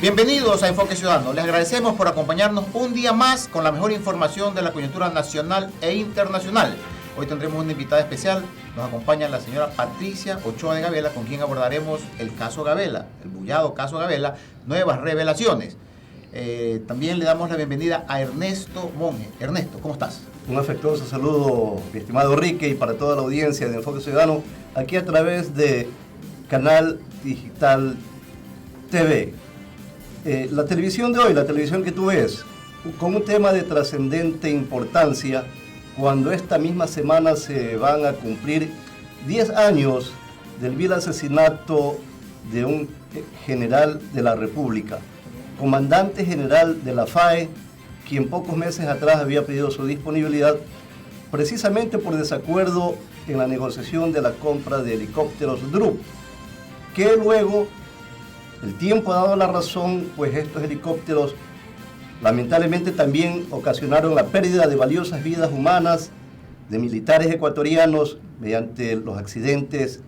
Bienvenidos a Enfoque Ciudadano. Les agradecemos por acompañarnos un día más con la mejor información de la coyuntura nacional e internacional. Hoy tendremos una invitada especial. Nos acompaña la señora Patricia Ochoa de Gabela, con quien abordaremos el caso Gabela, el bullado caso Gabela, nuevas revelaciones. También le damos la bienvenida a Ernesto Monge. Ernesto, ¿cómo estás? Un afectuoso saludo, mi estimado Enrique, y para toda la audiencia de Enfoque Ciudadano, aquí a través de Canal Digital TV. La televisión de hoy, la televisión que tú ves, con un tema de trascendente importancia, cuando esta misma semana se van a cumplir 10 años del vil asesinato de un general de la República, comandante general de la FAE, quien pocos meses atrás había pedido su disponibilidad precisamente por desacuerdo en la negociación de la compra de helicópteros DRU, que luego el tiempo ha dado la razón, pues estos helicópteros lamentablemente también ocasionaron la pérdida de valiosas vidas humanas de militares ecuatorianos mediante los accidentes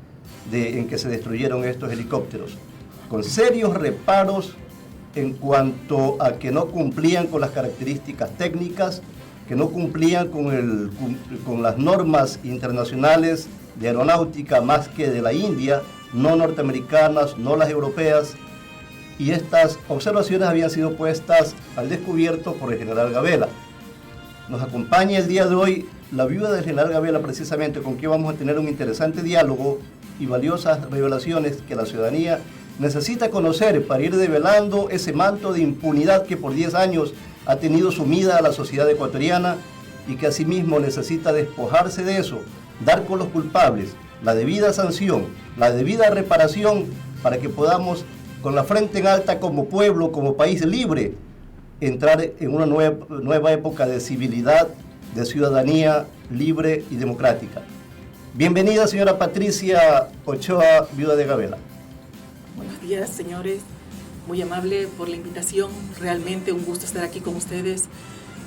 en que se destruyeron estos helicópteros, con serios reparos en cuanto a que no cumplían con las características técnicas, que no cumplían con las normas internacionales de aeronáutica más que de la India, no norteamericanas, no las europeas, y estas observaciones habían sido puestas al descubierto por el general Gabela. Nos acompaña el día de hoy la viuda del general Gabela, precisamente con quien vamos a tener un interesante diálogo y valiosas revelaciones que la ciudadanía necesita conocer para ir develando ese manto de impunidad que por 10 años ha tenido sumida a la sociedad ecuatoriana y que asimismo necesita despojarse de eso, dar con los culpables la debida sanción, la debida reparación, para que podamos, con la frente en alta como pueblo, como país libre, entrar en una nueva época de civilidad, de ciudadanía libre y democrática. Bienvenida, señora Patricia Ochoa, viuda de Gabela. Buenos días, señores. Muy amable por la invitación. Realmente un gusto estar aquí con ustedes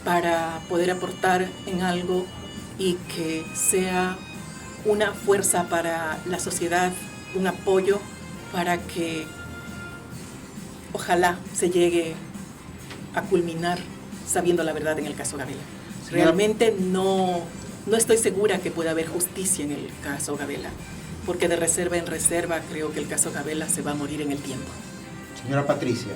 para poder aportar en algo y que sea una fuerza para la sociedad, un apoyo para que ojalá se llegue a culminar sabiendo la verdad en el caso Gabela. Realmente no estoy segura que pueda haber justicia en el caso Gabela, porque de reserva en reserva creo que el caso Gabela se va a morir en el tiempo. Señora Patricia,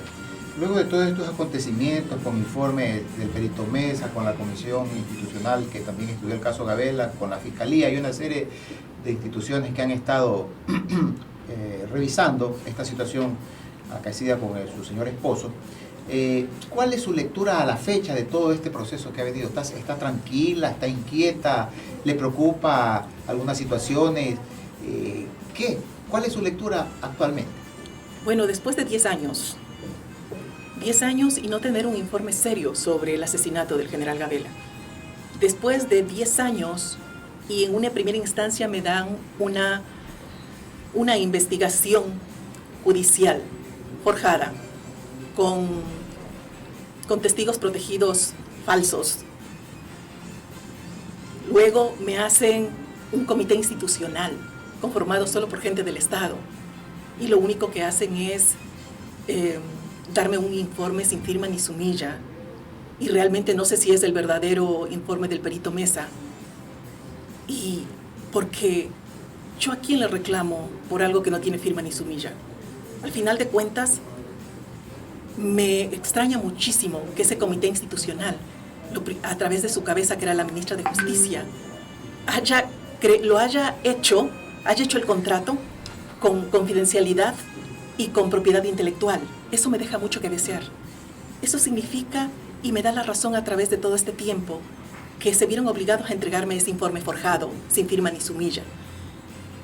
luego de todos estos acontecimientos, con informe del perito Mesa, con la comisión institucional que también estudió el caso Gabela, con la Fiscalía y una serie de instituciones que han estado revisando esta situación acaecida con su señor esposo, ¿cuál es su lectura a la fecha de todo este proceso que ha venido? ¿Está tranquila? ¿Está inquieta? ¿Le preocupa algunas situaciones? ¿Cuál es su lectura actualmente? Bueno, después de 10 años y no tener un informe serio sobre el asesinato del general Gabela, después de 10 años y en una primera instancia me dan una investigación judicial forjada con testigos protegidos falsos. Luego me hacen un comité institucional conformado solo por gente del Estado y lo único que hacen es darme un informe sin firma ni sumilla, y realmente no sé si es el verdadero informe del perito Mesa, y porque yo a quién le reclamo por algo que no tiene firma ni sumilla. Al final de cuentas me extraña muchísimo que ese comité institucional, a través de su cabeza, que era la ministra de Justicia, haya hecho el contrato con confidencialidad y con propiedad intelectual. Eso me deja mucho que desear. Eso significa, y me da la razón a través de todo este tiempo, que se vieron obligados a entregarme ese informe forjado, sin firma ni sumilla,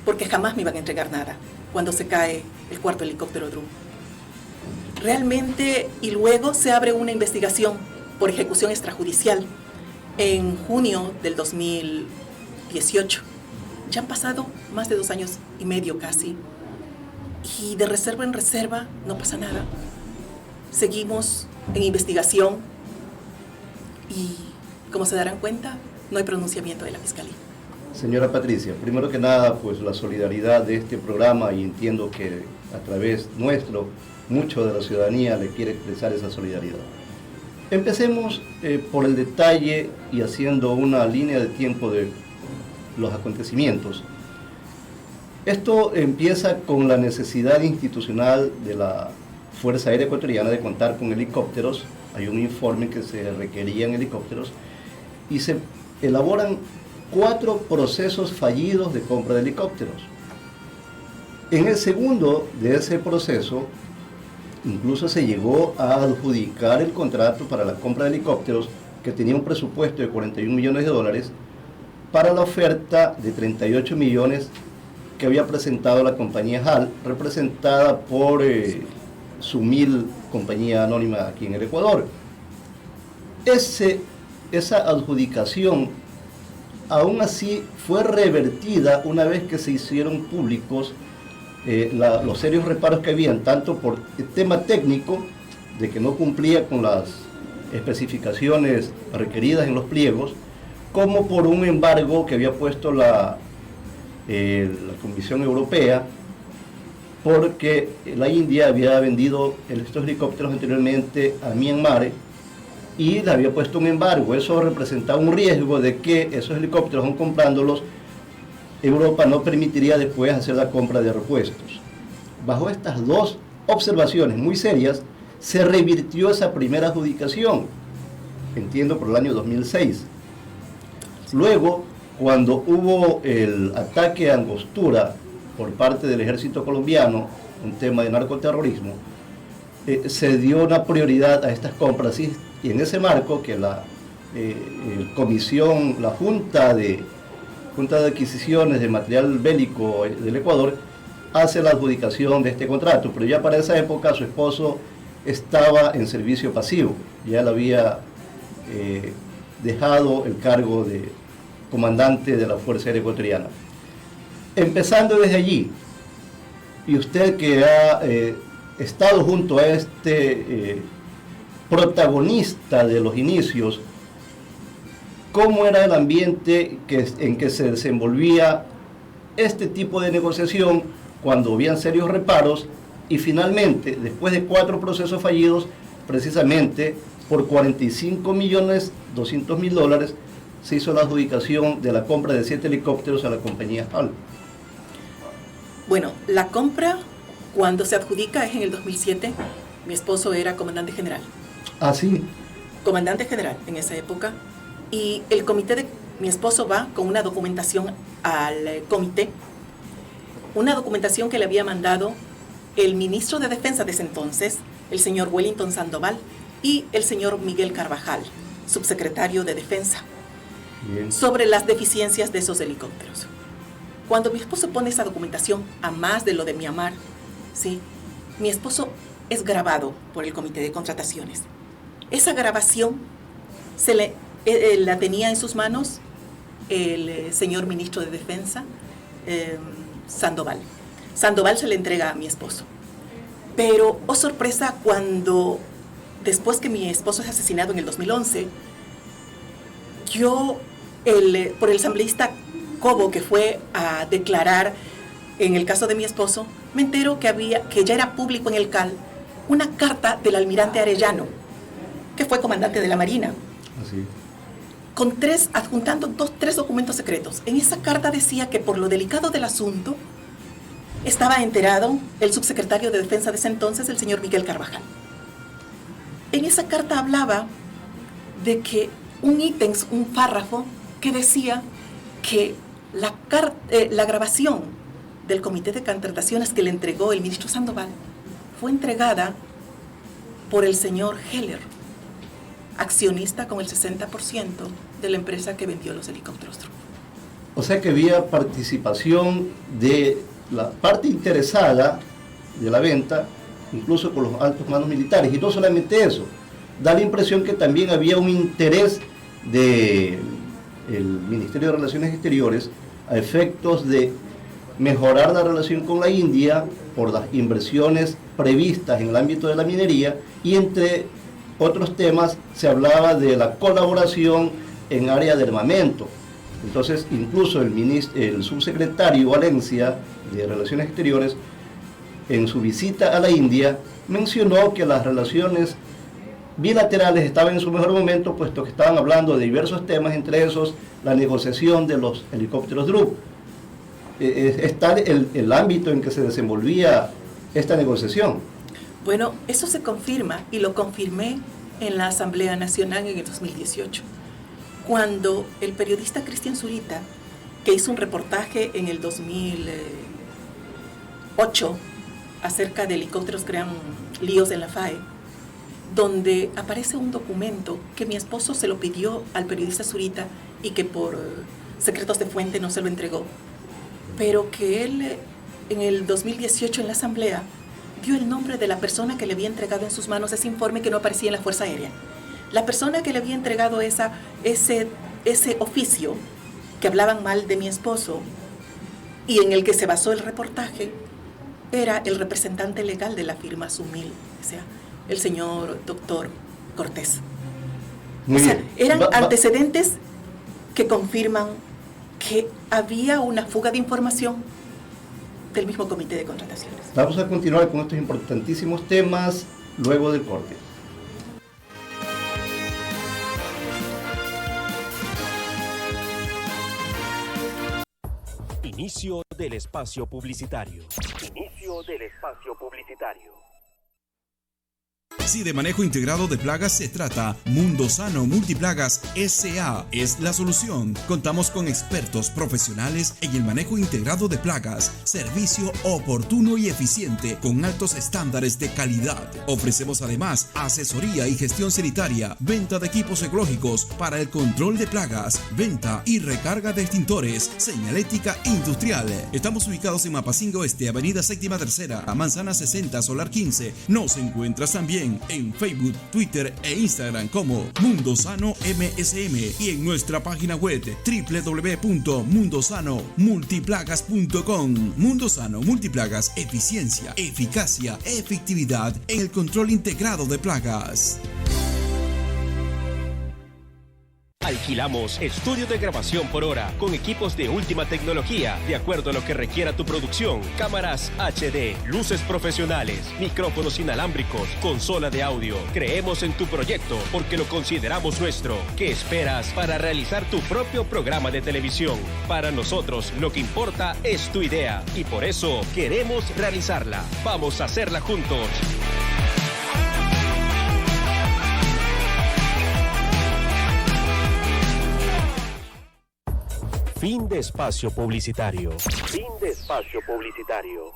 porque jamás me iban a entregar nada cuando se cae el cuarto helicóptero DRU. Realmente, y luego se abre una investigación por ejecución extrajudicial en junio del 2018. Ya han pasado más de 2 años y medio casi, y de reserva en reserva no pasa nada. Seguimos en investigación y, como se darán cuenta, no hay pronunciamiento de la Fiscalía. Señora Patricia, primero que nada, pues la solidaridad de este programa, y entiendo que a través nuestro, mucho de la ciudadanía le quiere expresar esa solidaridad. Empecemos por el detalle y haciendo una línea de tiempo de los acontecimientos. Esto empieza con la necesidad institucional de la Fuerza Aérea Ecuatoriana de contar con helicópteros. Hay un informe que se requerían helicópteros y se elaboran 4 procesos fallidos de compra de helicópteros. En el segundo de ese proceso, incluso se llegó a adjudicar el contrato para la compra de helicópteros que tenía un presupuesto de 41 millones de dólares para la oferta de 38 millones que había presentado la compañía HAL, representada por Sumil, compañía anónima aquí en el Ecuador. Esa adjudicación aún así fue revertida una vez que se hicieron públicos los serios reparos que habían, tanto por el tema técnico, de que no cumplía con las especificaciones requeridas en los pliegos, como por un embargo que había puesto la Comisión Europea, porque la India había vendido estos helicópteros anteriormente a Myanmar y le había puesto un embargo. Eso representaba un riesgo de que esos helicópteros, aún comprándolos, Europa no permitiría después hacer la compra de repuestos. Bajo estas dos observaciones muy serias, se revirtió esa primera adjudicación, entiendo por el año 2006. Luego, cuando hubo el ataque a Angostura por parte del ejército colombiano, un tema de narcoterrorismo, se dio una prioridad a estas compras, y en ese marco que la Junta de Adquisiciones de Material Bélico del Ecuador hace la adjudicación de este contrato, pero ya para esa época su esposo estaba en servicio pasivo, ya le había dejado el cargo de comandante de la Fuerza Aérea Ecuatoriana. Empezando desde allí, y usted que ha estado junto a este protagonista de los inicios, ¿cómo era el ambiente en que se desenvolvía este tipo de negociación cuando habían serios reparos y finalmente, después de 4 procesos fallidos, precisamente por 45.200.000 dólares, se hizo la adjudicación de la compra de 7 helicópteros a la compañía HAL? Bueno, la compra, cuando se adjudica, es en el 2007. Mi esposo era comandante general. Ah, sí. Comandante general en esa época. Y el comité de mi esposo va con una documentación al comité, una documentación que le había mandado el ministro de Defensa de ese entonces, el señor Wellington Sandoval, y el señor Miguel Carvajal, subsecretario de Defensa, sobre las deficiencias de esos helicópteros. Cuando mi esposo pone esa documentación, a más de lo de Myanmar, ¿sí?, mi esposo es grabado por el comité de contrataciones. Esa grabación la tenía en sus manos el señor ministro de Defensa, Sandoval. Sandoval se le entrega a mi esposo. Pero, oh sorpresa, cuando después que mi esposo es asesinado en el 2011, yo, por el asambleísta Cobo, que fue a declarar en el caso de mi esposo, me entero que ya era público en el CAL una carta del almirante Arellano, que fue comandante de la Marina. Así. Adjuntando 3 documentos secretos. En esa carta decía que por lo delicado del asunto estaba enterado el subsecretario de Defensa de ese entonces, el señor Miguel Carvajal. En esa carta hablaba de que un párrafo que decía que la grabación del comité de contrataciones que le entregó el ministro Sandoval fue entregada por el señor Heller, accionista con el 60% de la empresa que vendió los helicópteros. O sea que había participación de la parte interesada de la venta, incluso con los altos mandos militares. Y no solamente eso, da la impresión que también había un interés del Ministerio de Relaciones Exteriores a efectos de mejorar la relación con la India por las inversiones previstas en el ámbito de la minería, y entre otros temas se hablaba de la colaboración en área de armamento. Entonces, incluso el subsecretario Valencia de Relaciones Exteriores, en su visita a la India, mencionó que las relaciones bilaterales estaban en su mejor momento, puesto que estaban hablando de diversos temas, entre esos la negociación de los helicópteros Drup. Está el ámbito en que se desenvolvía esta negociación. Bueno, eso se confirma y lo confirmé en la Asamblea Nacional en el 2018, cuando el periodista Cristian Zurita, que hizo un reportaje en el 2008 acerca de helicópteros que eran líos en la FAE, donde aparece un documento que mi esposo se lo pidió al periodista Zurita y que por secretos de fuente no se lo entregó, pero que él en el 2018 en la Asamblea dio el nombre de la persona que le había entregado en sus manos ese informe que no aparecía en la Fuerza Aérea. La persona que le había entregado ese oficio que hablaban mal de mi esposo y en el que se basó el reportaje era el representante legal de la firma Sumil, o sea, el señor doctor Cortés. Muy bien. Eran antecedentes que confirman que había una fuga de información del mismo comité de contrataciones. Vamos a continuar con estos importantísimos temas luego del corte. Inicio del espacio publicitario. Inicio del espacio publicitario. Si de manejo integrado de plagas se trata, Mundo Sano Multiplagas S.A. es la solución. Contamos con expertos profesionales en el manejo integrado de plagas, servicio oportuno y eficiente con altos estándares de calidad. Ofrecemos además asesoría y gestión sanitaria, venta de equipos ecológicos para el control de plagas, venta y recarga de extintores, señalética industrial. Estamos ubicados en Mapingo Este, Avenida Séptima Tercera, Manzana 60, Solar 15. Nos encuentras también en Facebook, Twitter e Instagram como Mundo Sano MSM y en nuestra página web www.mundosanomultiplagas.com. Mundo Sano Multiplagas, eficiencia, eficacia, efectividad en el control integrado de plagas. Alquilamos estudio de grabación por hora con equipos de última tecnología, de acuerdo a lo que requiera tu producción. Cámaras HD, luces profesionales, micrófonos inalámbricos, consola de audio. Creemos en tu proyecto porque lo consideramos nuestro. ¿Qué esperas para realizar tu propio programa de televisión? Para nosotros lo que importa es tu idea y por eso queremos realizarla. Vamos a hacerla juntos. Fin de espacio publicitario. Fin de espacio publicitario.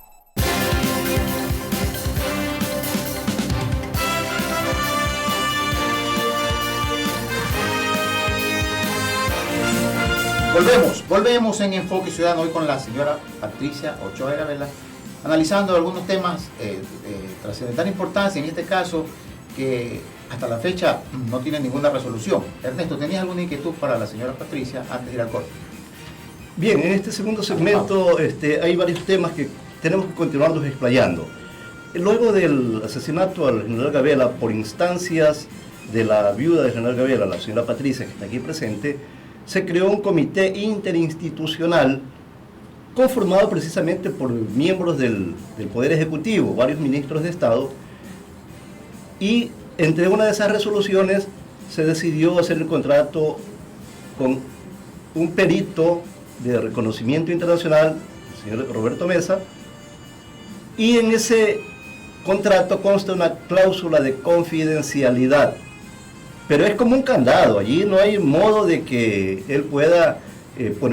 Volvemos en Enfoque Ciudadano hoy con la señora Patricia Ochoa de Gabela, analizando algunos temas trascendental importancia, en este caso que hasta la fecha no tiene ninguna resolución. Ernesto, ¿tenías alguna inquietud para la señora Patricia antes de ir al corte? Bien, en este segundo segmento hay varios temas que tenemos que continuarlos explayando. Luego del asesinato al general Gabela, por instancias de la viuda del general Gabela, la señora Patricia, que está aquí presente, se creó un comité interinstitucional conformado precisamente por miembros del Poder Ejecutivo, varios ministros de Estado, y entre una de esas resoluciones se decidió hacer el contrato con un perito de reconocimiento internacional, el señor Roberto Mesa, y en ese contrato consta una cláusula de confidencialidad, pero es como un candado, allí no hay modo de que él pueda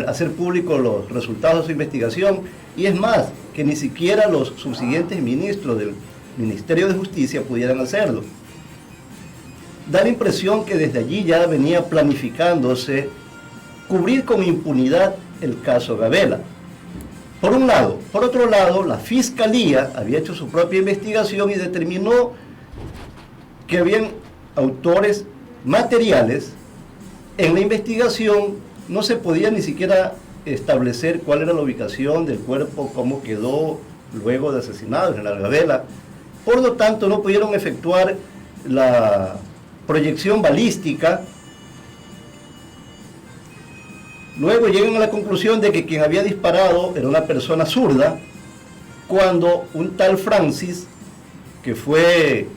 hacer público los resultados de su investigación, y es más, que ni siquiera los subsiguientes ministros del Ministerio de Justicia pudieran hacerlo. Da la impresión que desde allí ya venía planificándose cubrir con impunidad el caso Gabela. Por un lado. Por otro lado, la Fiscalía había hecho su propia investigación y determinó que habían autores materiales. En la investigación no se podía ni siquiera establecer cuál era la ubicación del cuerpo, cómo quedó luego de asesinado el general Gabela. Por lo tanto, no pudieron efectuar la proyección balística. Luego llegan a la conclusión de que quien había disparado era una persona zurda, cuando un tal Francis, que fue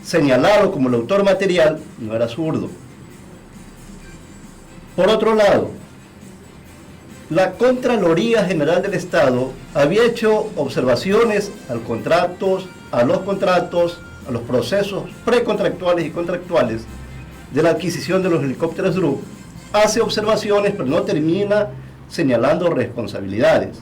señalado como el autor material, no era zurdo. Por otro lado, la Contraloría General del Estado había hecho observaciones a los contratos, a los procesos precontractuales y contractuales de la adquisición de los helicópteros DRU. Hace observaciones, pero no termina señalando responsabilidades.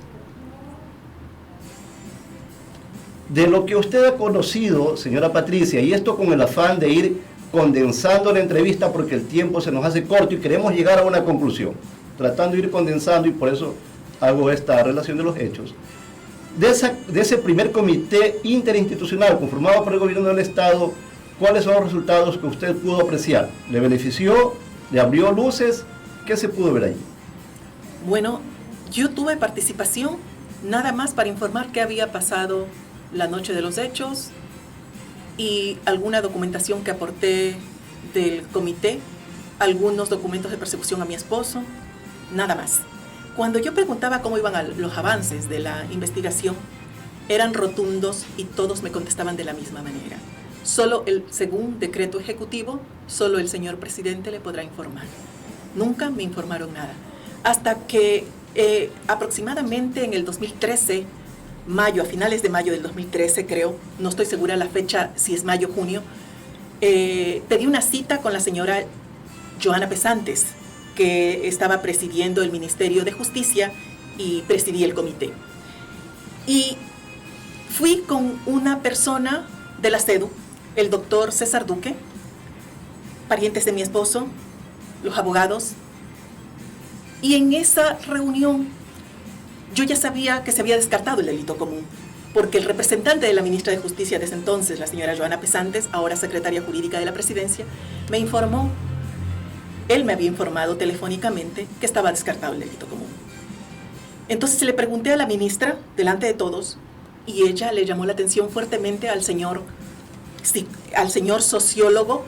De lo que usted ha conocido, señora Patricia, y esto con el afán de ir condensando la entrevista porque el tiempo se nos hace corto y queremos llegar a una conclusión, tratando de ir condensando, y por eso hago esta relación de los hechos. De ese primer comité interinstitucional conformado por el gobierno del Estado, ¿cuáles son los resultados que usted pudo apreciar? ¿Le benefició? ¿Le abrió luces? ¿Qué se pudo ver ahí? Bueno, yo tuve participación nada más para informar qué había pasado la noche de los hechos y alguna documentación que aporté del comité, algunos documentos de persecución a mi esposo, nada más. Cuando yo preguntaba cómo iban los avances de la investigación, eran rotundos y todos me contestaban de la misma manera. Según decreto ejecutivo, solo el señor presidente le podrá informar. Nunca me informaron nada. Hasta que aproximadamente en el 2013, a finales de mayo del 2013 creo, no estoy segura la fecha, si es mayo o junio, pedí una cita con la señora Joana Pesantes, que estaba presidiendo el Ministerio de Justicia y presidí el comité. Y fui con una persona de la CEDU, el doctor César Duque, parientes de mi esposo, los abogados, y en esa reunión yo ya sabía que se había descartado el delito común, porque el representante de la ministra de Justicia de ese entonces, la señora Joana Pesantes, ahora secretaria jurídica de la presidencia, me informó. Él me había informado telefónicamente que estaba descartado el delito común. Entonces le pregunté a la ministra, delante de todos, y ella le llamó la atención fuertemente al señor sociólogo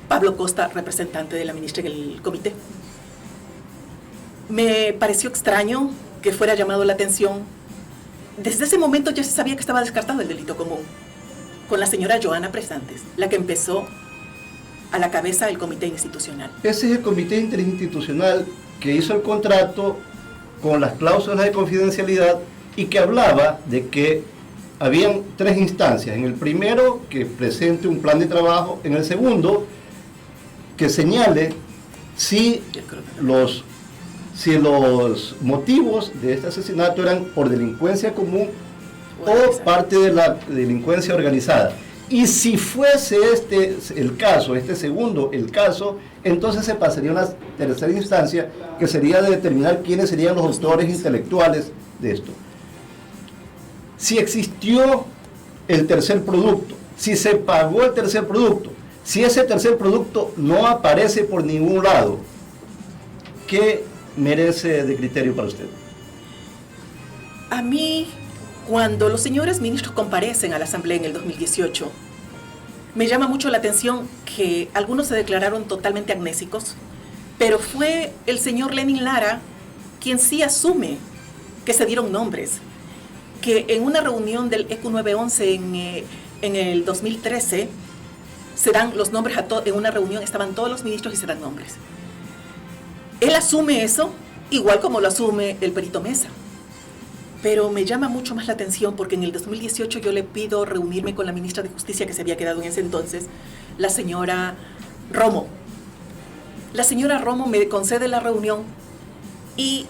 Pablo Costa, representante de la ministra en el comité. Me pareció extraño que fuera llamado la atención. Desde ese momento ya se sabía que estaba descartado el delito común, con la señora Joana Pesantes, la que empezó a la cabeza del comité institucional. Ese es el comité interinstitucional que hizo el contrato con las cláusulas de confidencialidad y que hablaba de que habían 3 instancias. En el primero, que presente un plan de trabajo. En el segundo, que señale si los motivos de este asesinato eran por delincuencia común o parte de la delincuencia organizada. Y si fuese este segundo el caso, entonces se pasaría a una tercera instancia, que sería de determinar quiénes serían los autores intelectuales de esto. Si existió el tercer producto, si se pagó el tercer producto, si ese tercer producto no aparece por ningún lado, ¿qué merece de criterio para usted? A mí, cuando los señores ministros comparecen a la Asamblea en el 2018, me llama mucho la atención que algunos se declararon totalmente amnésicos, pero fue el señor Lenin Lara quien sí asume que se dieron nombres, que en una reunión del ECU 911 en el 2013 se dan los nombres en una reunión, estaban todos los ministros y se dan nombres. Él asume eso, igual como lo asume el perito Mesa. Pero me llama mucho más la atención porque en el 2018 yo le pido reunirme con la ministra de Justicia que se había quedado en ese entonces, la señora Romo. La señora Romo me concede la reunión y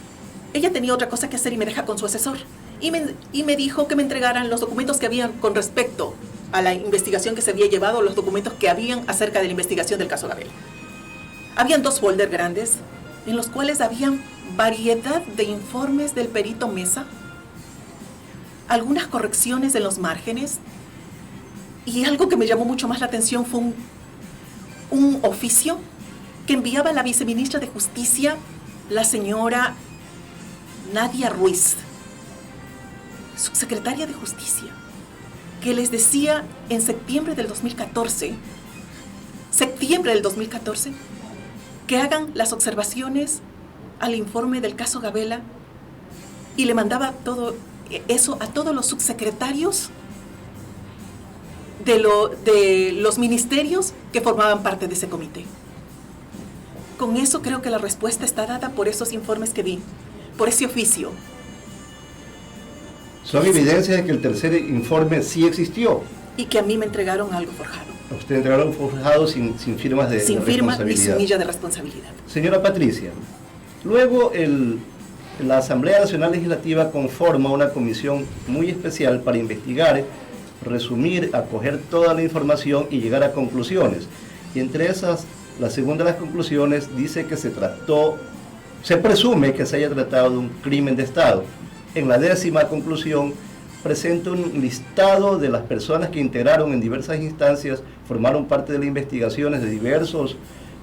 ella tenía otra cosa que hacer y me deja con su asesor. Y me dijo que me entregaran los documentos que habían con respecto a la investigación que se había llevado, los documentos que habían acerca de la investigación del caso Gabel. Habían 2 folders grandes en los cuales habían variedad de informes del perito Mesa, algunas correcciones en los márgenes, y algo que me llamó mucho más la atención fue un oficio que enviaba la viceministra de Justicia, la señora Nadia Ruiz, subsecretaria de Justicia, que les decía en septiembre del 2014, que hagan las observaciones al informe del caso Gabela y le mandaba todo eso a todos los subsecretarios de los ministerios que formaban parte de ese comité. Con eso creo que la respuesta está dada por esos informes que vi, por ese oficio. Son evidencias de que el tercer informe sí existió. Y que a mí me entregaron algo forjado. A usted entregaron forjado sin firmas de sin firma ni responsabilidad. semilla de responsabilidad. Señora Patricia, luego la Asamblea Nacional Legislativa conforma una comisión muy especial para investigar, resumir, acoger toda la información y llegar a conclusiones. Y entre esas, la segunda de las conclusiones dice que se presume que se haya tratado de un crimen de Estado. En la 10ª conclusión presenta un listado de las personas que integraron en diversas instancias, formaron parte de las investigaciones de diversas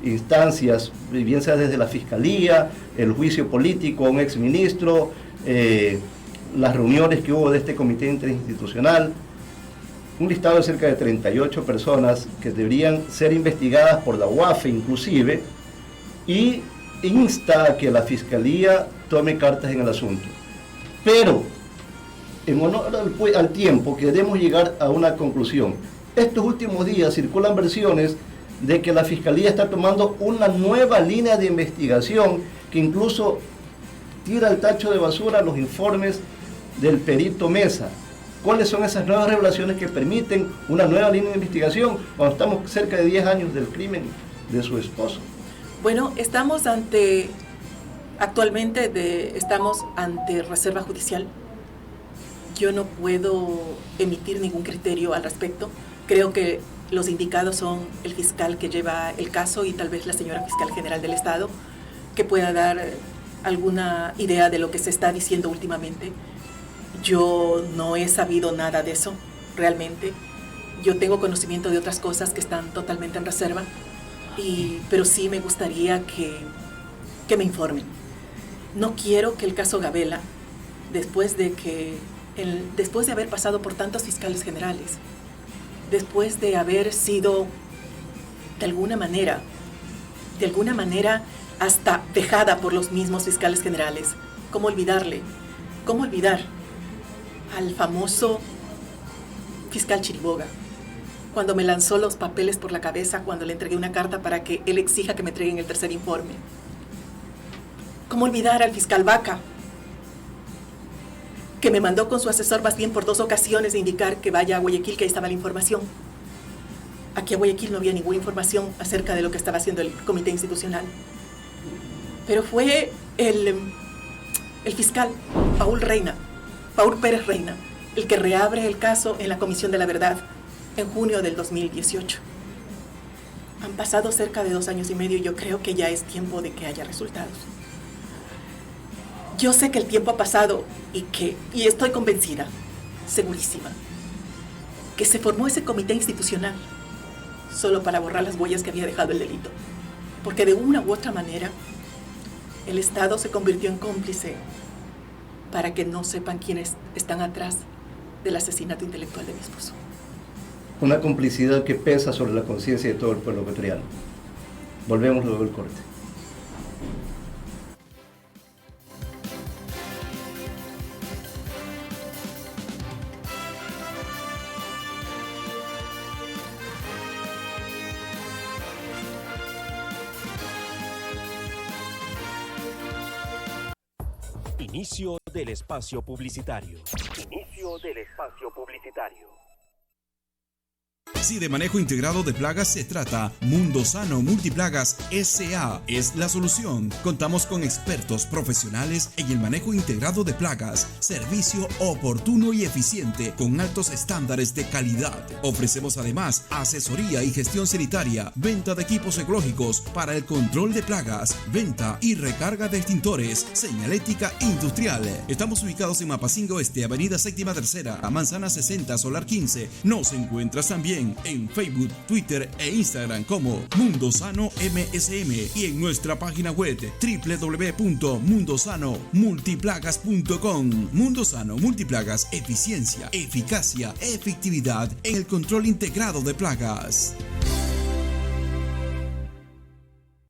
instancias, bien sea desde la Fiscalía, el juicio político a un exministro, las reuniones que hubo de este comité interinstitucional, un listado de cerca de 38 personas que deberían ser investigadas por la UAFE inclusive, y insta a que la Fiscalía tome cartas en el asunto. Pero, en honor al tiempo, queremos llegar a una conclusión. Estos últimos días circulan versiones de que la Fiscalía está tomando una nueva línea de investigación que incluso tira al tacho de basura los informes del perito Mesa. ¿Cuáles son esas nuevas revelaciones que permiten una nueva línea de investigación cuando estamos cerca de 10 años del crimen de su esposo? Bueno, estamos ante reserva judicial. Yo no puedo emitir ningún criterio al respecto. Creo que los indicados son el fiscal que lleva el caso y tal vez la señora fiscal general del Estado, que pueda dar alguna idea de lo que se está diciendo últimamente. Yo no he sabido nada de eso, realmente. Yo tengo conocimiento de otras cosas que están totalmente en reserva, pero sí me gustaría que me informen. No quiero que el caso Gabela, después de haber pasado por tantos fiscales generales, después de haber sido de alguna manera hasta vejada por los mismos fiscales generales, ¿cómo olvidar al famoso fiscal Chiriboga, cuando me lanzó los papeles por la cabeza cuando le entregué una carta para que él exija que me entreguen el tercer informe? ¿Cómo olvidar al fiscal Vaca, que me mandó con su asesor más bien por 2 ocasiones de indicar que vaya a Guayaquil, que ahí estaba la información? Aquí a Guayaquil no había ninguna información acerca de lo que estaba haciendo el comité institucional. Pero fue el fiscal Paul Pérez Reina, el que reabre el caso en la Comisión de la Verdad en junio del 2018. Han pasado cerca de 2 años y medio y yo creo que ya es tiempo de que haya resultados. Yo sé que el tiempo ha pasado y estoy convencida, segurísima, que se formó ese comité institucional solo para borrar las huellas que había dejado el delito. Porque de una u otra manera, el Estado se convirtió en cómplice para que no sepan quiénes están atrás del asesinato intelectual de mi esposo. Una complicidad que pesa sobre la conciencia de todo el pueblo ecuatoriano. Volvemos luego del corte. Inicio del espacio publicitario. Inicio del espacio publicitario. Si de manejo integrado de plagas se trata, Mundo Sano Multiplagas S.A. es la solución. Contamos con expertos profesionales en el manejo integrado de plagas, servicio oportuno y eficiente con altos estándares de calidad. Ofrecemos además asesoría y gestión sanitaria, venta de equipos ecológicos para el control de plagas, venta y recarga de extintores, señalética industrial. Estamos ubicados en Mapingo Oeste, Avenida Séptima Tercera, Manzana 60, Solar 15. Nos encuentras también en Facebook, Twitter e Instagram como Mundo Sano MSM y en nuestra página web www.mundosanomultiplagas.com. Mundo Sano Multiplagas, eficiencia, eficacia, efectividad en el control integrado de plagas.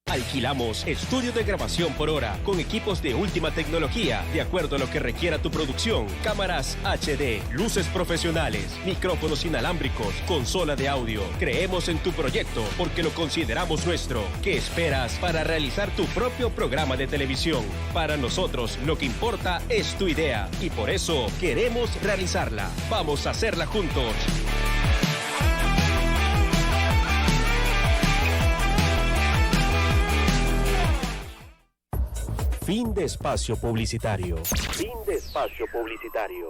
Alquilamos estudios de grabación por hora con equipos de última tecnología, de acuerdo a lo que requiera tu producción. Cámaras HD, luces profesionales, micrófonos inalámbricos, consola de audio. Creemos en tu proyecto porque lo consideramos nuestro. ¿Qué esperas para realizar tu propio programa de televisión? Para nosotros lo que importa es tu idea y por eso queremos realizarla. Vamos a hacerla juntos. Fin de espacio publicitario. Fin de espacio publicitario.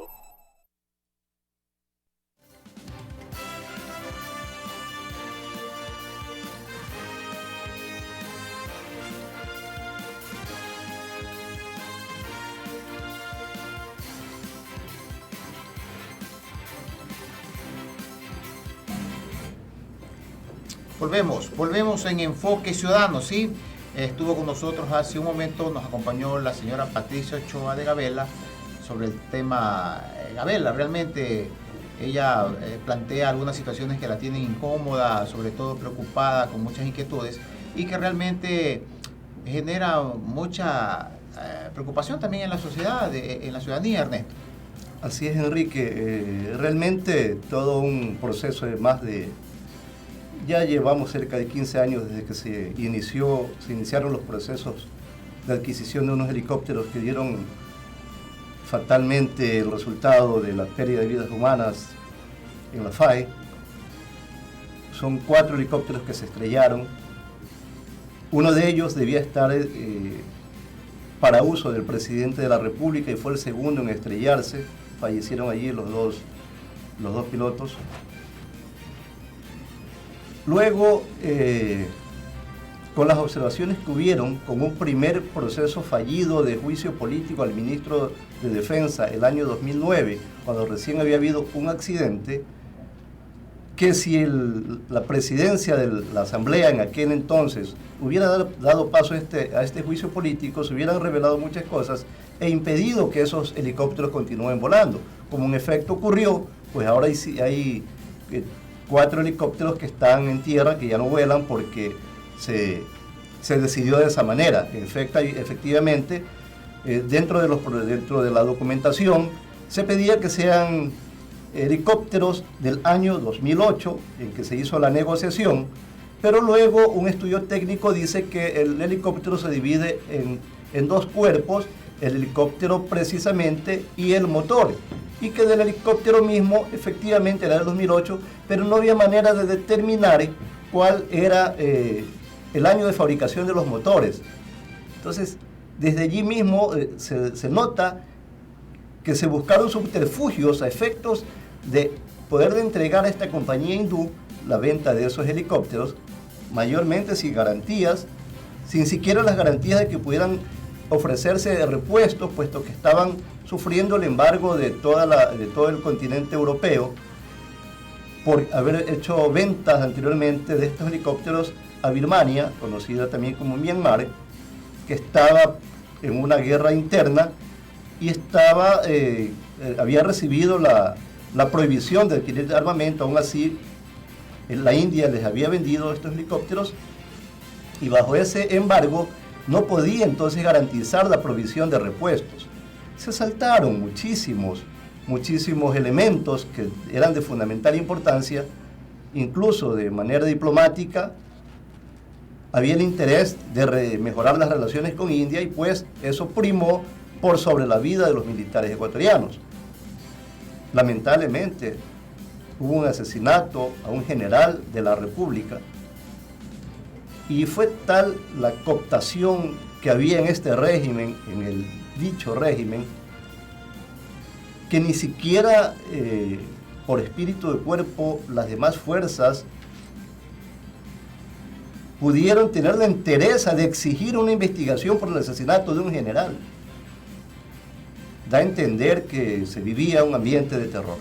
Volvemos en Enfoque Ciudadano, ¿sí? Estuvo con nosotros hace un momento, nos acompañó la señora Patricia Ochoa de Gabela sobre el tema Gabela. Realmente ella plantea algunas situaciones que la tienen incómoda, sobre todo preocupada, con muchas inquietudes y que realmente genera mucha preocupación también en la sociedad, en la ciudadanía, Ernesto. Así es, Enrique. Realmente todo un proceso de más de... Ya llevamos cerca de 15 años desde que se iniciaron los procesos de adquisición de unos helicópteros que dieron fatalmente el resultado de la pérdida de vidas humanas en la FAE. Son 4 helicópteros que se estrellaron. Uno de ellos debía estar para uso del presidente de la República y fue el segundo en estrellarse. Fallecieron allí los dos pilotos. Luego, con las observaciones que hubieron, con un primer proceso fallido de juicio político al ministro de Defensa el año 2009, cuando recién había habido un accidente, que si la presidencia de la Asamblea en aquel entonces hubiera dado paso a este juicio político, se hubieran revelado muchas cosas e impedido que esos helicópteros continúen volando. Como en efecto ocurrió, pues ahora hay 4 helicópteros que están en tierra, que ya no vuelan porque se decidió de esa manera. Efectivamente, dentro de la documentación se pedía que sean helicópteros del año 2008, en que se hizo la negociación, pero luego un estudio técnico dice que el helicóptero se divide en 2 cuerpos, el helicóptero precisamente y el motor, y que del helicóptero mismo efectivamente era del 2008, pero no había manera de determinar cuál era el año de fabricación de los motores. Entonces, desde allí mismo se nota que se buscaron subterfugios a efectos de poder entregar a esta compañía hindú la venta de esos helicópteros, mayormente sin garantías, sin siquiera las garantías de que pudieran ofrecerse de repuestos, puesto que estaban sufriendo el embargo de todo el continente europeo por haber hecho ventas anteriormente de estos helicópteros a Birmania, conocida también como Myanmar, que estaba en una guerra interna y había recibido la prohibición de adquirir armamento. Aún así, la India les había vendido estos helicópteros y bajo ese embargo no podía entonces garantizar la provisión de repuestos. Se saltaron muchísimos elementos que eran de fundamental importancia, incluso de manera diplomática. Había el interés de mejorar las relaciones con India y pues eso primó por sobre la vida de los militares ecuatorianos. Lamentablemente hubo un asesinato a un general de la República y fue tal la cooptación que había en este régimen, en el dicho régimen, que ni siquiera por espíritu de cuerpo las demás fuerzas pudieron tener la entereza de exigir una investigación por el asesinato de un general. Da a entender que se vivía un ambiente de terror.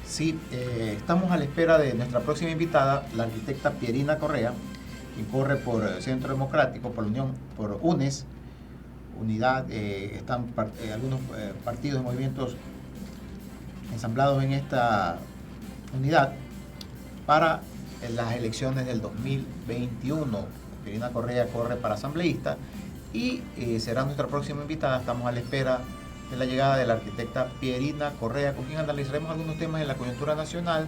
Sí, estamos a la espera de nuestra próxima invitada, la arquitecta Pierina Correa, quien corre por Centro Democrático, por la Unión, por UNES, Unidad, están algunos partidos y movimientos ensamblados en esta unidad para en las elecciones del 2021. Pierina Correa corre para asambleísta y será nuestra próxima invitada. Estamos a la espera de la llegada de la arquitecta Pierina Correa, con quien analizaremos algunos temas en la coyuntura nacional,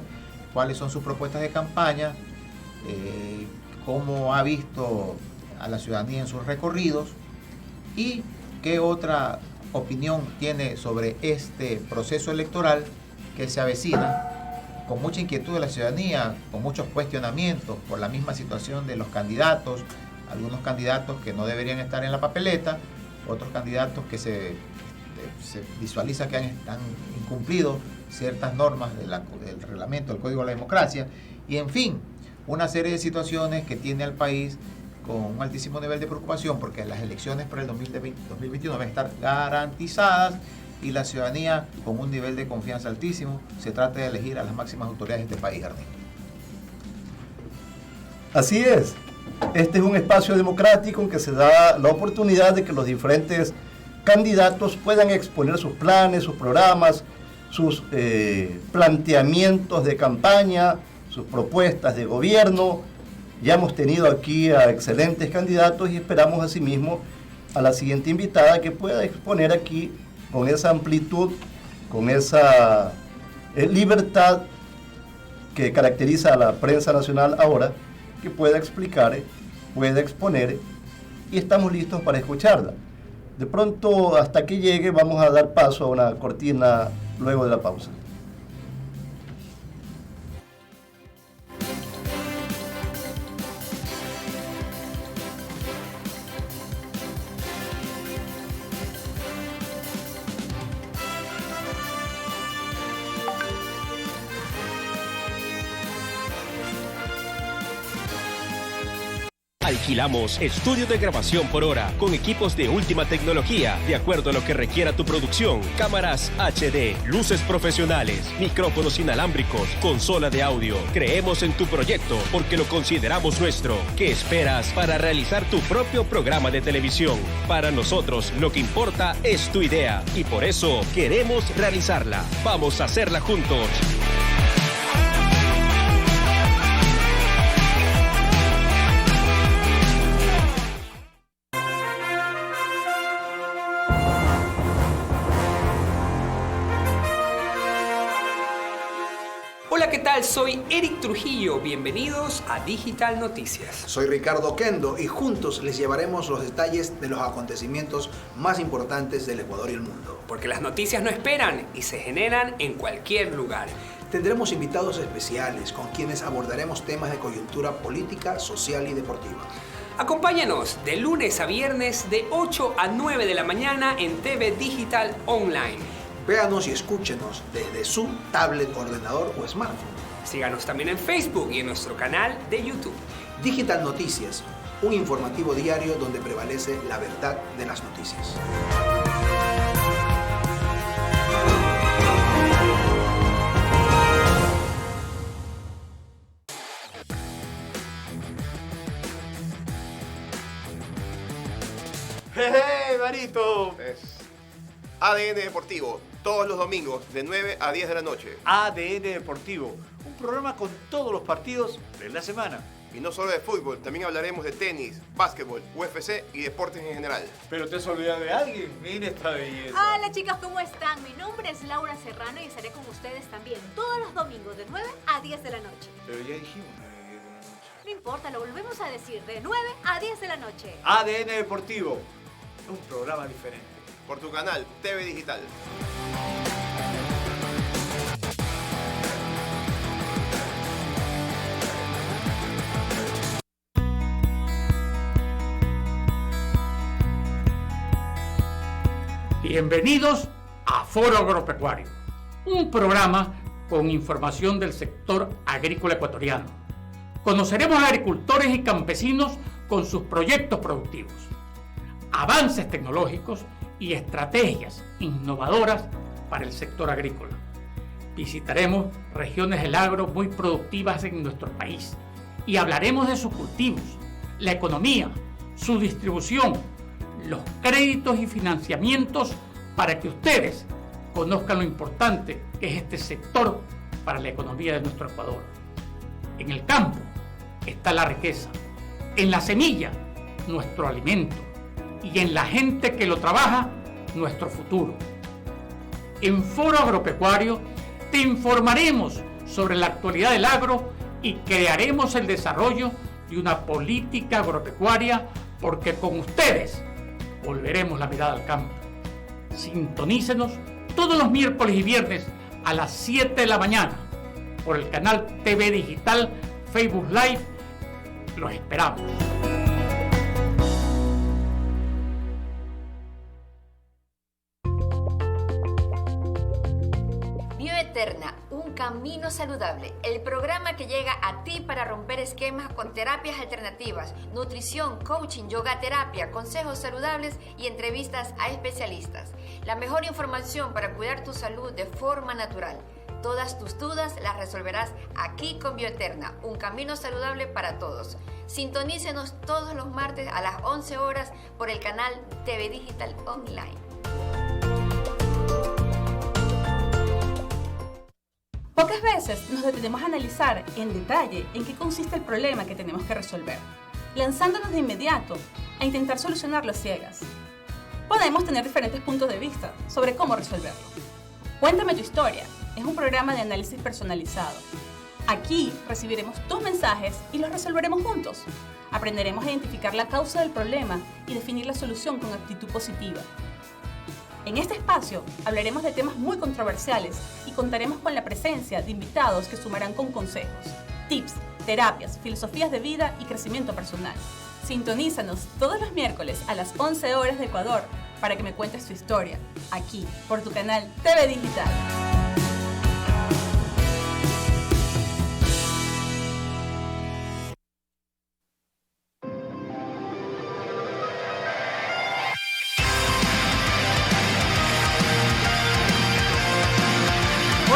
cuáles son sus propuestas de campaña, cómo ha visto a la ciudadanía en sus recorridos y qué otra opinión tiene sobre este proceso electoral que se avecina, con mucha inquietud de la ciudadanía, con muchos cuestionamientos por la misma situación de los candidatos, algunos candidatos que no deberían estar en la papeleta, otros candidatos que se visualiza que han incumplido ciertas normas del reglamento, del Código de la Democracia, y en fin, una serie de situaciones que tiene al país con un altísimo nivel de preocupación, porque las elecciones para el 2021 van a estar garantizadas y la ciudadanía con un nivel de confianza altísimo. Se trata de elegir a las máximas autoridades de este país, Ernesto. Así es. Este es un espacio democrático en que se da la oportunidad de que los diferentes candidatos puedan exponer sus planes, sus programas, sus planteamientos de campaña, sus propuestas de gobierno. Ya hemos tenido aquí a excelentes candidatos y esperamos asimismo a la siguiente invitada que pueda exponer aquí con esa amplitud, con esa libertad que caracteriza a la prensa nacional ahora, que pueda explicar, pueda exponer, y estamos listos para escucharla. De pronto, hasta que llegue, vamos a dar paso a una cortina luego de la pausa. Alquilamos estudios de grabación por hora con equipos de última tecnología, de acuerdo a lo que requiera tu producción. Cámaras HD, luces profesionales, micrófonos inalámbricos, consola de audio. Creemos en tu proyecto porque lo consideramos nuestro. ¿Qué esperas para realizar tu propio programa de televisión? Para nosotros lo que importa es tu idea y por eso queremos realizarla. Vamos a hacerla juntos. Hola, ¿qué tal? Soy Eric Trujillo. Bienvenidos a Digital Noticias. Soy Ricardo Kendo y juntos les llevaremos los detalles de los acontecimientos más importantes del Ecuador y el mundo. Porque las noticias no esperan y se generan en cualquier lugar. Tendremos invitados especiales con quienes abordaremos temas de coyuntura política, social y deportiva. Acompáñanos de lunes a viernes de 8 a 9 de la mañana en TV Digital Online. Véanos y escúchenos desde su tablet, ordenador o smartphone. Síganos también en Facebook y en nuestro canal de YouTube. Digital Noticias, un informativo diario donde prevalece la verdad de las noticias. ¡Hey, Marito! Es ADN Deportivo, todos los domingos de 9 a 10 de la noche. ADN Deportivo, un programa con todos los partidos de la semana. Y no solo de fútbol, también hablaremos de tenis, básquetbol, UFC y deportes en general. Pero te has olvidado de alguien, mira esta belleza. Hola chicos, ¿cómo están? Mi nombre es Laura Serrano y estaré con ustedes también todos los domingos de 9 a 10 de la noche. Pero ya dijimos 9 a 10 de la noche. No importa, lo volvemos a decir, de 9 a 10 de la noche. ADN Deportivo, un programa diferente. Por tu canal TV Digital. Bienvenidos a Foro Agropecuario, un programa con información del sector agrícola ecuatoriano. Conoceremos a agricultores y campesinos con sus proyectos productivos, avances tecnológicos y estrategias innovadoras para el sector agrícola. Visitaremos regiones del agro muy productivas en nuestro país y hablaremos de sus cultivos, la economía, su distribución, los créditos y financiamientos para que ustedes conozcan lo importante que es este sector para la economía de nuestro Ecuador. En el campo está la riqueza, en la semilla nuestro alimento y en la gente que lo trabaja nuestro futuro. En Foro Agropecuario te informaremos sobre la actualidad del agro y crearemos el desarrollo de una política agropecuaria, porque con ustedes volveremos la mirada al campo. Sintonícenos todos los miércoles y viernes a las 7 de la mañana por el canal TV Digital Facebook Live. Los esperamos. Bioeterna, un camino saludable, el programa que llega a ti para romper esquemas con terapias alternativas, nutrición, coaching, yoga terapia, consejos saludables y entrevistas a especialistas. La mejor información para cuidar tu salud de forma natural. Todas tus dudas las resolverás aquí con Bioeterna, un camino saludable para todos. Sintonícenos todos los martes a las 11 horas por el canal TV Digital Online. Pocas veces nos detenemos a analizar en detalle en qué consiste el problema que tenemos que resolver, lanzándonos de inmediato a intentar solucionarlo a ciegas. Podemos tener diferentes puntos de vista sobre cómo resolverlo. Cuéntame tu historia es un programa de análisis personalizado. Aquí recibiremos tus mensajes y los resolveremos juntos. Aprenderemos a identificar la causa del problema y definir la solución con actitud positiva. En este espacio hablaremos de temas muy controversiales y contaremos con la presencia de invitados que sumarán con consejos, tips, terapias, filosofías de vida y crecimiento personal. Sintonízanos todos los miércoles a las 11 horas de Ecuador para que me cuentes tu historia, aquí, por tu canal TV Digital.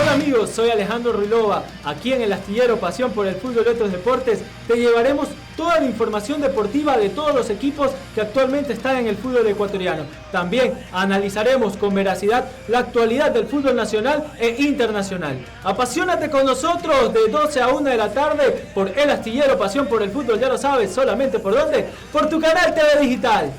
Hola amigos, soy Alejandro Ruilova. Aquí en el Astillero Pasión por el Fútbol y otros deportes te llevaremos toda la información deportiva de todos los equipos que actualmente están en el fútbol ecuatoriano. También analizaremos con veracidad la actualidad del fútbol nacional e internacional. Apasionate con nosotros de 12 a 1 de la tarde por el Astillero Pasión por el Fútbol, ya lo sabes, solamente por dónde, por tu canal TV Digital.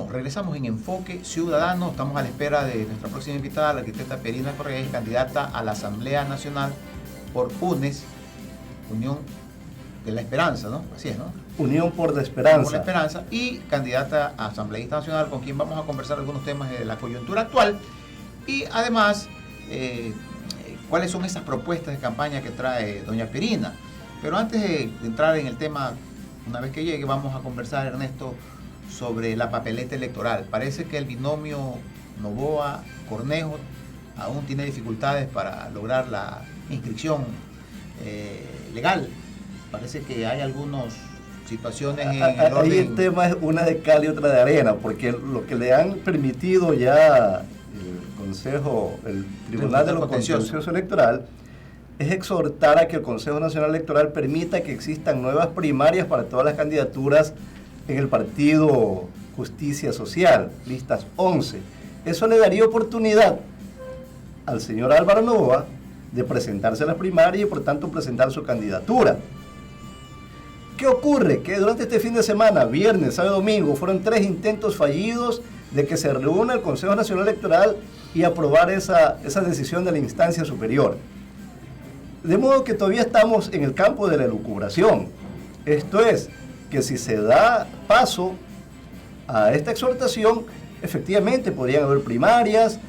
Regresamos en Enfoque Ciudadano. Estamos a la espera de nuestra próxima invitada, la arquitecta Perina Correa, candidata a la Asamblea Nacional por UNES, Unión de la Esperanza, ¿no? Así es, ¿no? Unión por la Esperanza. Por la Esperanza, y candidata a asambleísta nacional, con quien vamos a conversar algunos temas de la coyuntura actual y además cuáles son esas propuestas de campaña que trae doña Perina. Pero antes de entrar en el tema, una vez que llegue, vamos a conversar, Ernesto, sobre la papeleta electoral. Parece que el binomio Noboa-Cornejo aún tiene dificultades para lograr la inscripción legal. Parece que hay algunas situaciones en el orden. Ahí el tema es una de cal y otra de arena, porque lo que le han permitido ya el Consejo, el Tribunal de lo Contencioso Electoral, es exhortar a que el Consejo Nacional Electoral permita que existan nuevas primarias para todas las candidaturas en el partido Justicia Social, listas 11. Eso le daría oportunidad al señor Álvaro Noboa de presentarse a las primarias y por tanto presentar su candidatura. ¿Qué ocurre? Que durante este fin de semana, viernes, sábado y domingo, fueron 3 intentos fallidos de que se reúna el Consejo Nacional Electoral y aprobar esa decisión de la instancia superior. De modo que todavía estamos en el campo de la elucubración. Esto es, que si se da paso a esta exhortación, efectivamente podrían haber primarias,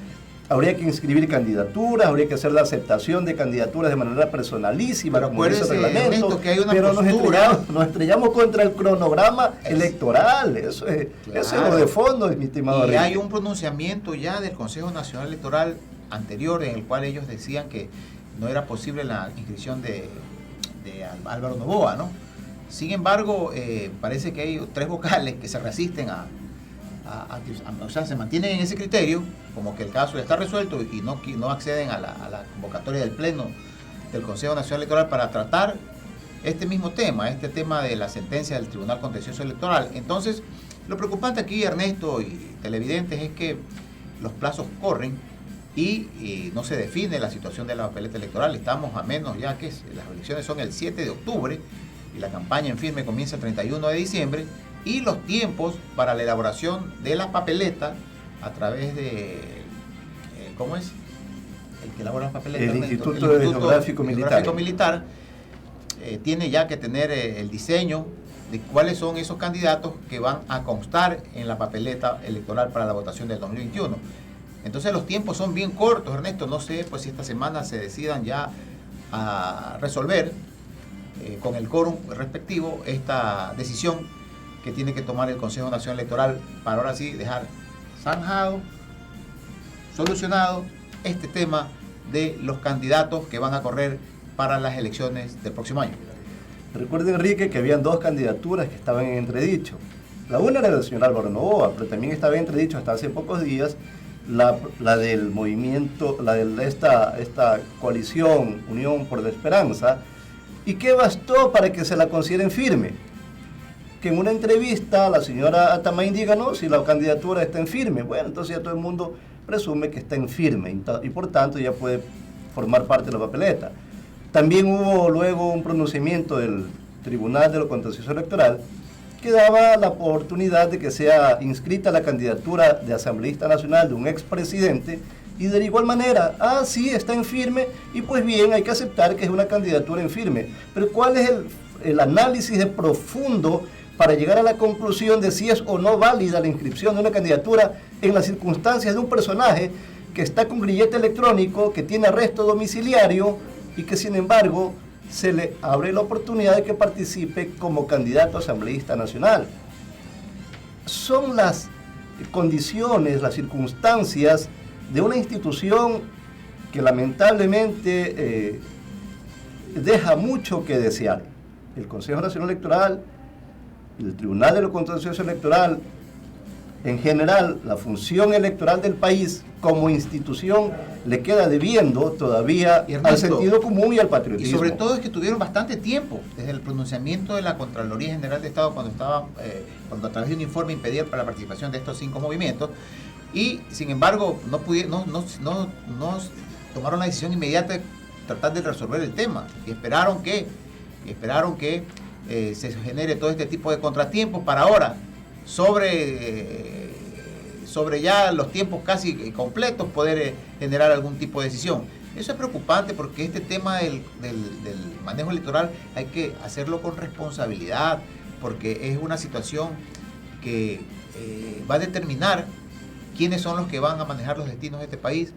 habría que inscribir candidaturas, habría que hacer la aceptación de candidaturas de manera personalísima, pero como dice el reglamento, que hay una pero nos estrellamos contra el cronograma electoral, eso es lo de fondo, mi estimado Ricky. Hay un pronunciamiento ya del Consejo Nacional Electoral anterior en el cual ellos decían que no era posible la inscripción de Álvaro Noboa, ¿no? Sin embargo, parece que hay 3 vocales que se resisten o sea, se mantienen en ese criterio como que el caso ya está resuelto y no acceden a la convocatoria del Pleno del Consejo Nacional Electoral para tratar este mismo tema, este tema de la sentencia del Tribunal Contencioso Electoral. Entonces, lo preocupante aquí, Ernesto y televidentes, es que los plazos corren y no se define la situación de la papeleta electoral. Estamos a menos ya que las elecciones son el 7 de octubre y la campaña en firme comienza el 31 de diciembre, y los tiempos para la elaboración de la papeleta a través de, ¿cómo es? El que elabora las papeletas. El Instituto Geográfico Militar tiene ya que tener el diseño de cuáles son esos candidatos que van a constar en la papeleta electoral para la votación del 2021. Entonces los tiempos son bien cortos, Ernesto. No sé pues si esta semana se decidan ya a resolver con el quórum respectivo esta decisión que tiene que tomar el Consejo Nacional Electoral para ahora sí dejar zanjado, solucionado este tema de los candidatos que van a correr para las elecciones del próximo año. Recuerden, Enrique, que habían dos candidaturas que estaban en entredicho. La una era del señor Álvaro Noboa, pero también estaba en entredicho hasta hace pocos días la del movimiento, la de esta coalición Unión por la Esperanza. ¿Y qué bastó para que se la consideren firme? Que en una entrevista la señora Atamain diga, no, si la candidatura está en firme. Bueno, entonces ya todo el mundo presume que está en firme y por tanto ya puede formar parte de la papeleta. También hubo luego un pronunciamiento del Tribunal de lo Contencioso Electoral que daba la oportunidad de que sea inscrita la candidatura de asambleísta nacional de un expresidente, y de igual manera, sí, está en firme, y pues bien, hay que aceptar que es una candidatura en firme. Pero ¿cuál es el análisis de profundo para llegar a la conclusión de si es o no válida la inscripción de una candidatura en las circunstancias de un personaje que está con grillete electrónico, que tiene arresto domiciliario y que sin embargo se le abre la oportunidad de que participe como candidato asambleísta nacional? Son las condiciones, las circunstancias de una institución que lamentablemente deja mucho que desear. El Consejo Nacional Electoral, el Tribunal de lo Contencioso Electoral, en general, la función electoral del país como institución le queda debiendo todavía al sentido común y al patriotismo. Y sobre todo es que tuvieron bastante tiempo desde el pronunciamiento de la Contraloría General de Estado cuando a través de un informe impedía la participación de estos 5 movimientos, y sin embargo no tomaron la decisión inmediata de tratar de resolver el tema y esperaron que se genere todo este tipo de contratiempos para ahora sobre ya los tiempos casi completos poder generar algún tipo de decisión. Eso es preocupante porque este tema del manejo electoral hay que hacerlo con responsabilidad, porque es una situación que va a determinar quiénes son los que van a manejar los destinos de este país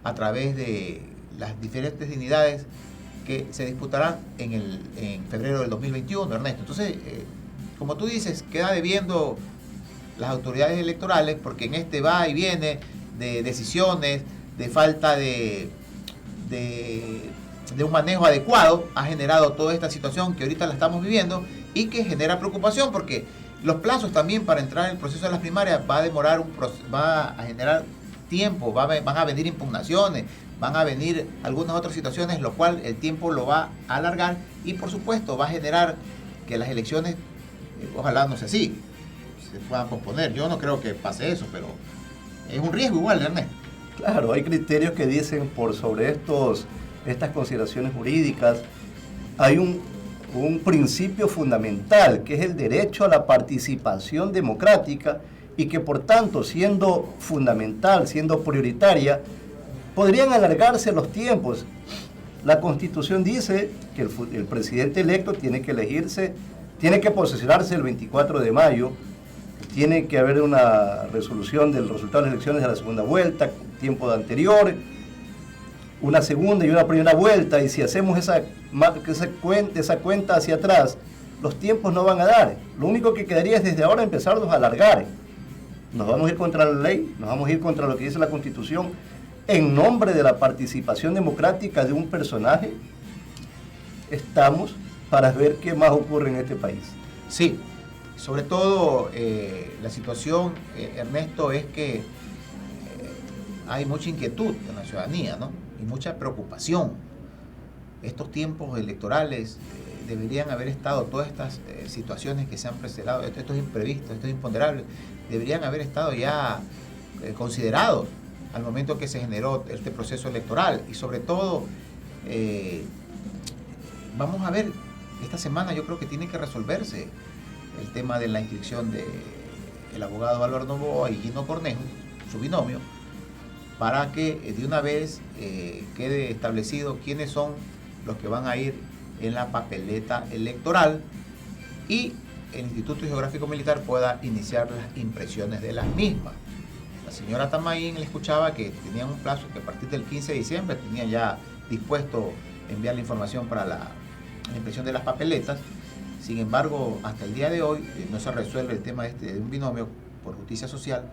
a través de las diferentes dignidades que se disputarán en febrero del 2021, Ernesto. Entonces, como tú dices, queda debiendo las autoridades electorales, porque en este va y viene de decisiones, de falta de un manejo adecuado, ha generado toda esta situación que ahorita la estamos viviendo y que genera preocupación, porque los plazos también para entrar en el proceso de las primarias va a generar tiempo, van a venir impugnaciones, van a venir algunas otras situaciones, lo cual el tiempo lo va a alargar y por supuesto va a generar que las elecciones, ojalá no sea así, se puedan posponer. Yo no creo que pase eso, pero es un riesgo igual, Ernesto. Claro, hay criterios que dicen por sobre estas consideraciones jurídicas, hay un principio fundamental que es el derecho a la participación democrática y que por tanto, siendo fundamental, siendo prioritaria, podrían alargarse los tiempos. La Constitución dice que el presidente electo tiene que posesionarse el 24 de mayo, tiene que haber una resolución del resultado de las elecciones de la segunda vuelta, tiempo anterior, una segunda y una primera vuelta, y si hacemos esa cuenta hacia atrás, los tiempos no van a dar. Lo único que quedaría es desde ahora empezarlos a alargar. Nos vamos a ir contra la ley, nos vamos a ir contra lo que dice la Constitución, en nombre de la participación democrática de un personaje. Estamos para ver qué más ocurre en este país. Sí, sobre todo la situación, Ernesto, es que hay mucha inquietud en la ciudadanía, ¿no? Y mucha preocupación. Estos tiempos electorales deberían haber estado, todas estas situaciones que se han presentado, estos imprevistos, estos imponderables, deberían haber estado ya considerados al momento que se generó este proceso electoral. Y sobre todo, vamos a ver, esta semana yo creo que tiene que resolverse el tema de la inscripción del abogado Álvaro Noboa y Gino Cornejo, su binomio, para que de una vez quede establecido quiénes son los que van a ir en la papeleta electoral y el Instituto Geográfico Militar pueda iniciar las impresiones de las mismas. La señora Tamaín le escuchaba que tenían un plazo que a partir del 15 de diciembre tenían ya dispuesto enviar la información para la impresión de las papeletas. Sin embargo, hasta el día de hoy no se resuelve el tema de un binomio por justicia social,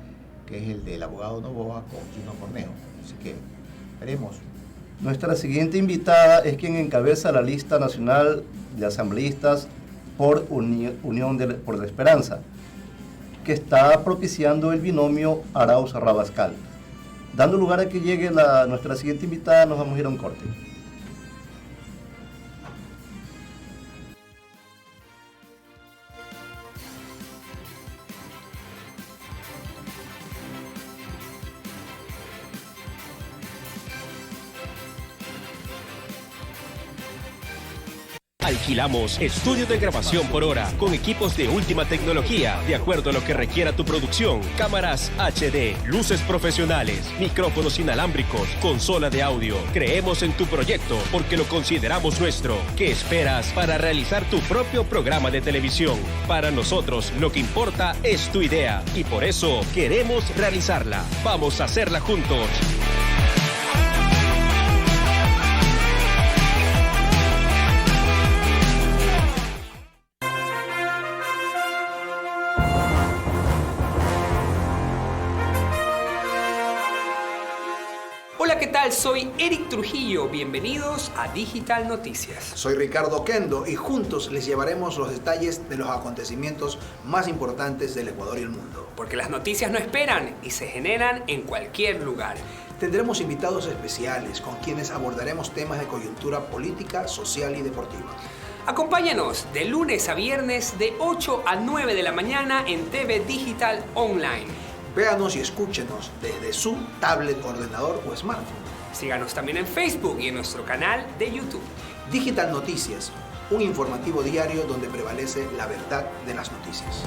que es el del abogado Noboa con Gino Cornejo. Así que veremos. Nuestra siguiente invitada es quien encabeza la lista nacional de asambleístas por Unión por la Esperanza, que está propiciando el binomio Arauz-Rabascal. Dando lugar a que llegue nuestra siguiente invitada, nos vamos a ir a un corte. Alquilamos estudios de grabación por hora con equipos de última tecnología, de acuerdo a lo que requiera tu producción. Cámaras HD, luces profesionales, micrófonos inalámbricos, consola de audio. Creemos en tu proyecto porque lo consideramos nuestro. ¿Qué esperas para realizar tu propio programa de televisión? Para nosotros lo que importa es tu idea y por eso queremos realizarla. Vamos a hacerla juntos. Hola, ¿qué tal? Soy Eric Trujillo. Bienvenidos a Digital Noticias. Soy Ricardo Kendo y juntos les llevaremos los detalles de los acontecimientos más importantes del Ecuador y el mundo. Porque las noticias no esperan y se generan en cualquier lugar. Tendremos invitados especiales con quienes abordaremos temas de coyuntura política, social y deportiva. Acompáñanos de lunes a viernes de 8 a 9 de la mañana en TV Digital Online. Véanos y escúchenos desde su tablet, ordenador o smartphone. Síganos también en Facebook y en nuestro canal de YouTube. Digital Noticias, un informativo diario donde prevalece la verdad de las noticias.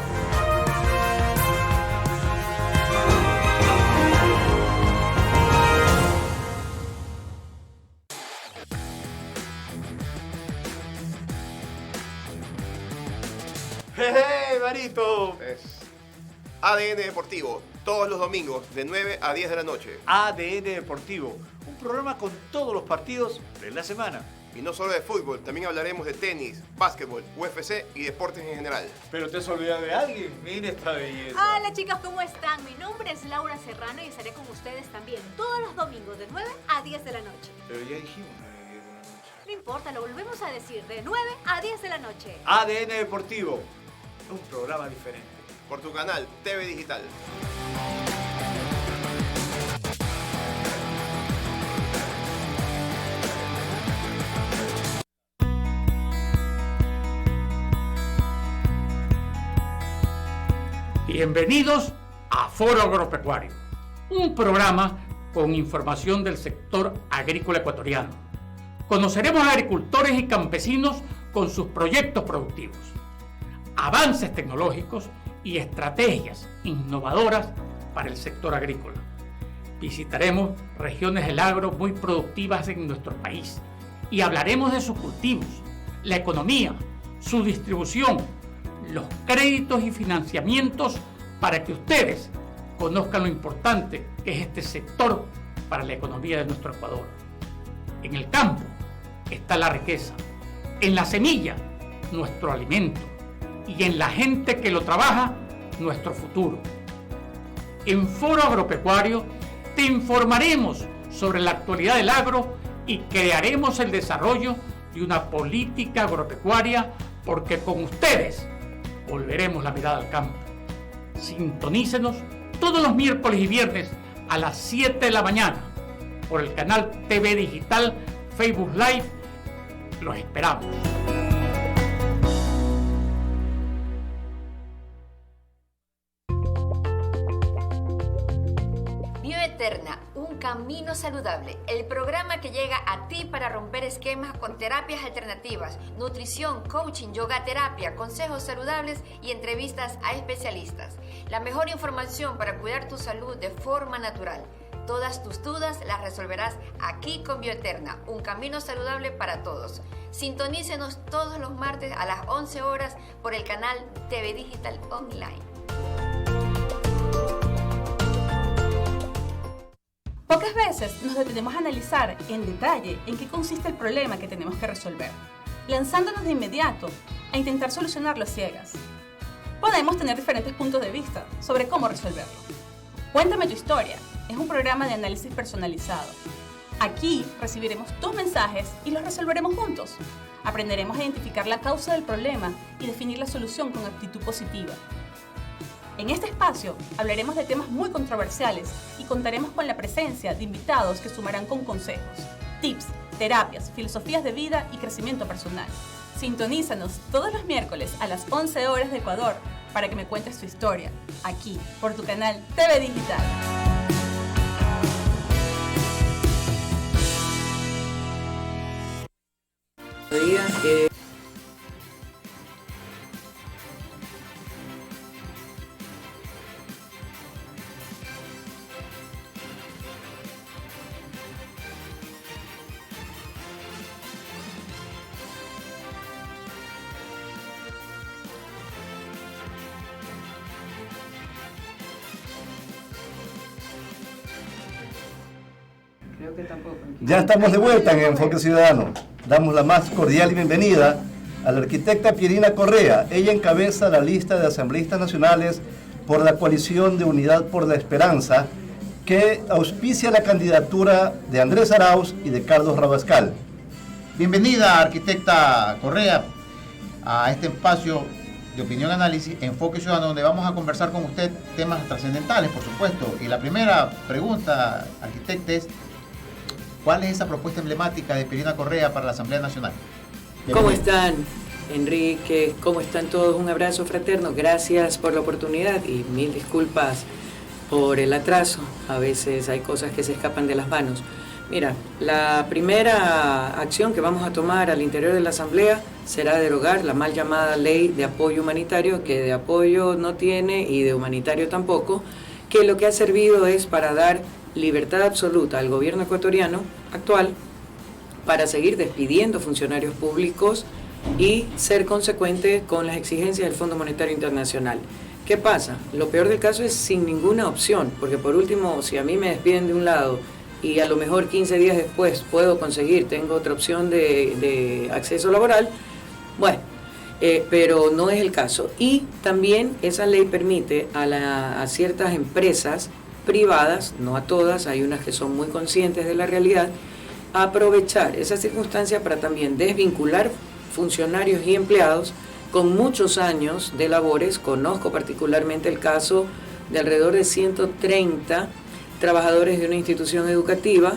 ¡Hey, Marito! Es ADN Deportivo, todos los domingos de 9 a 10 de la noche. ADN Deportivo, un programa con todos los partidos de la semana. Y no solo de fútbol, también hablaremos de tenis, básquetbol, UFC y deportes en general. Pero te has olvidado de alguien, mira esta belleza. Hola chicos, ¿cómo están? Mi nombre es Laura Serrano y estaré con ustedes también todos los domingos de 9 a 10 de la noche. Pero ya dijimos 9 a 10 de la noche. No importa, lo volvemos a decir, de 9 a 10 de la noche. ADN Deportivo, un programa diferente. Por tu canal TV Digital. Bienvenidos a Foro Agropecuario, un programa con información del sector agrícola ecuatoriano. Conoceremos a agricultores y campesinos con sus proyectos productivos, avances tecnológicos y estrategias innovadoras para el sector agrícola. Visitaremos regiones del agro muy productivas en nuestro país y hablaremos de sus cultivos, la economía, su distribución, los créditos y financiamientos para que ustedes conozcan lo importante que es este sector para la economía de nuestro Ecuador. En el campo está la riqueza, en la semilla nuestro alimento y en la gente que lo trabaja nuestro futuro. En Foro Agropecuario te informaremos sobre la actualidad del agro y crearemos el desarrollo de una política agropecuaria porque con ustedes volveremos la mirada al campo. Sintonícenos todos los miércoles y viernes a las 7 de la mañana por el canal TV Digital, Facebook Live. Los esperamos. Bioeterna, un camino saludable. El programa que llega a ti para romper esquemas con terapias alternativas, nutrición, coaching, yoga terapia, consejos saludables y entrevistas a especialistas. La mejor información para cuidar tu salud de forma natural. Todas tus dudas las resolverás aquí con Bioeterna, un camino saludable para todos. Sintonícenos todos los martes a las 11 horas por el canal TV Digital Online. Pocas veces nos detenemos a analizar en detalle en qué consiste el problema que tenemos que resolver, lanzándonos de inmediato a intentar solucionarlo a ciegas. Podemos tener diferentes puntos de vista sobre cómo resolverlo. Cuéntame tu historia. Es un programa de análisis personalizado. Aquí recibiremos tus mensajes y los resolveremos juntos. Aprenderemos a identificar la causa del problema y definir la solución con actitud positiva. En este espacio hablaremos de temas muy controversiales y contaremos con la presencia de invitados que sumarán con consejos, tips, terapias, filosofías de vida y crecimiento personal. Sintonízanos todos los miércoles a las 11 horas de Ecuador para que me cuentes tu historia, aquí por tu canal TV Digital. Ya estamos de vuelta en Enfoque Ciudadano. Damos la más cordial y bienvenida a la arquitecta Pierina Correa. Ella encabeza la lista de asambleístas nacionales por la coalición de Unidad por la Esperanza, que auspicia la candidatura de Andrés Arauz y de Carlos Rabascal. Bienvenida, arquitecta Correa, a este espacio de opinión y análisis, Enfoque Ciudadano, donde vamos a conversar con usted temas trascendentales, por supuesto. Y la primera pregunta, arquitecta, es: ¿cuál es esa propuesta emblemática de Pierina Correa para la Asamblea Nacional? ¿Cómo están, Enrique? ¿Cómo están todos? Un abrazo fraterno. Gracias por la oportunidad y mil disculpas por el atraso. A veces hay cosas que se escapan de las manos. Mira, la primera acción que vamos a tomar al interior de la Asamblea será derogar la mal llamada Ley de Apoyo Humanitario, que de apoyo no tiene y de humanitario tampoco, que lo que ha servido es para dar libertad absoluta al gobierno ecuatoriano actual para seguir despidiendo funcionarios públicos y ser consecuente con las exigencias del Fondo Monetario Internacional. ¿Qué pasa? Lo peor del caso es sin ninguna opción, porque por último, si a mí me despiden de un lado y a lo mejor 15 días después puedo conseguir, tengo otra opción de acceso laboral, bueno, pero no es el caso. Y también esa ley permite a ciertas empresas privadas, no a todas, hay unas que son muy conscientes de la realidad, aprovechar esa circunstancia para también desvincular funcionarios y empleados con muchos años de labores. Conozco particularmente el caso de alrededor de 130 trabajadores de una institución educativa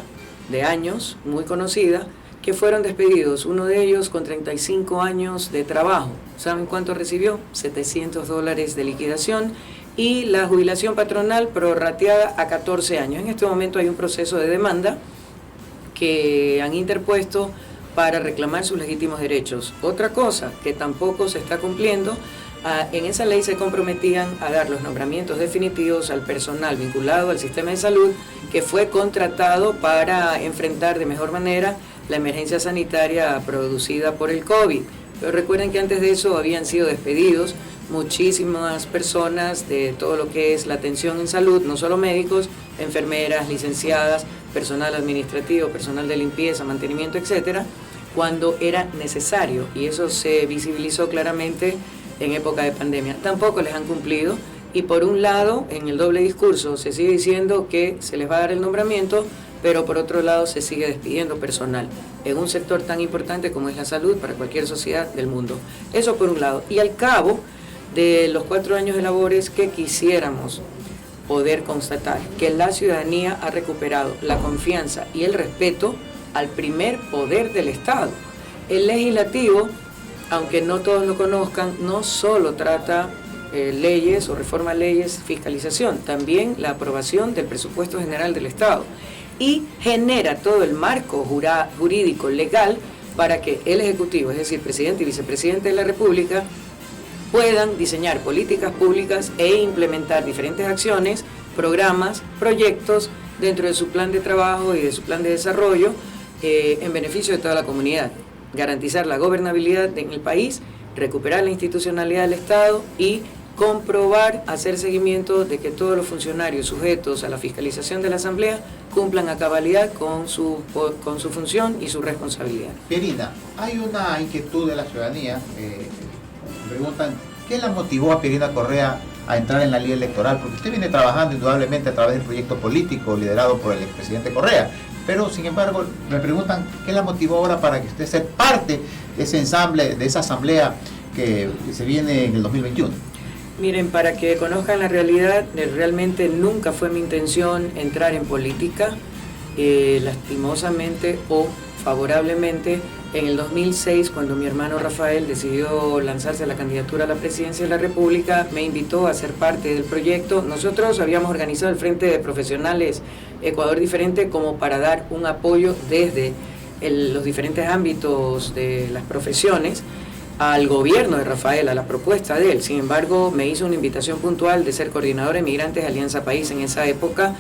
de años, muy conocida, que fueron despedidos, uno de ellos con 35 años de trabajo. ¿Saben cuánto recibió? $700 de liquidación y la jubilación patronal prorrateada a 14 años. En este momento hay un proceso de demanda que han interpuesto para reclamar sus legítimos derechos. Otra cosa que tampoco se está cumpliendo, en esa ley se comprometían a dar los nombramientos definitivos al personal vinculado al sistema de salud que fue contratado para enfrentar de mejor manera la emergencia sanitaria producida por el COVID. Pero recuerden que antes de eso habían sido despedidos muchísimas personas de todo lo que es la atención en salud, no solo médicos, enfermeras, licenciadas, personal administrativo, personal de limpieza, mantenimiento, etcétera, cuando era necesario, y eso se visibilizó claramente en época de pandemia. Tampoco les han cumplido, y por un lado, en el doble discurso se sigue diciendo que se les va a dar el nombramiento, pero por otro lado se sigue despidiendo personal en un sector tan importante como es la salud para cualquier sociedad del mundo. Eso por un lado. Y al cabo de los 4 años de labores, que quisiéramos poder constatar que la ciudadanía ha recuperado la confianza y el respeto al primer poder del Estado. El legislativo, aunque no todos lo conozcan, no solo trata leyes o reforma leyes, fiscalización, también la aprobación del presupuesto general del Estado y genera todo el marco jurídico legal para que el Ejecutivo, es decir, presidente y vicepresidente de la República, puedan diseñar políticas públicas e implementar diferentes acciones, programas, proyectos dentro de su plan de trabajo y de su plan de desarrollo en beneficio de toda la comunidad, garantizar la gobernabilidad en el país, recuperar la institucionalidad del Estado y comprobar, hacer seguimiento de que todos los funcionarios sujetos a la fiscalización de la Asamblea cumplan a cabalidad con su función y su responsabilidad. Pierina, hay una inquietud de la ciudadanía, preguntan, ¿qué la motivó a Pierina Correa a entrar en la ley electoral? Porque usted viene trabajando indudablemente a través del proyecto político liderado por el expresidente Correa, pero sin embargo me preguntan, ¿qué la motivó ahora para que usted sea parte de ese ensamble, de esa asamblea que se viene en el 2021? Miren, para que conozcan la realidad, realmente nunca fue mi intención entrar en política. Lastimosamente o favorablemente, en el 2006, cuando mi hermano Rafael decidió lanzarse a la candidatura a la presidencia de la República, me invitó a ser parte del proyecto. Nosotros habíamos organizado el Frente de Profesionales Ecuador Diferente como para dar un apoyo desde los diferentes ámbitos de las profesiones al gobierno de Rafael, a la propuesta de él. Sin embargo, me hizo una invitación puntual de ser coordinador de migrantes de Alianza País en esa época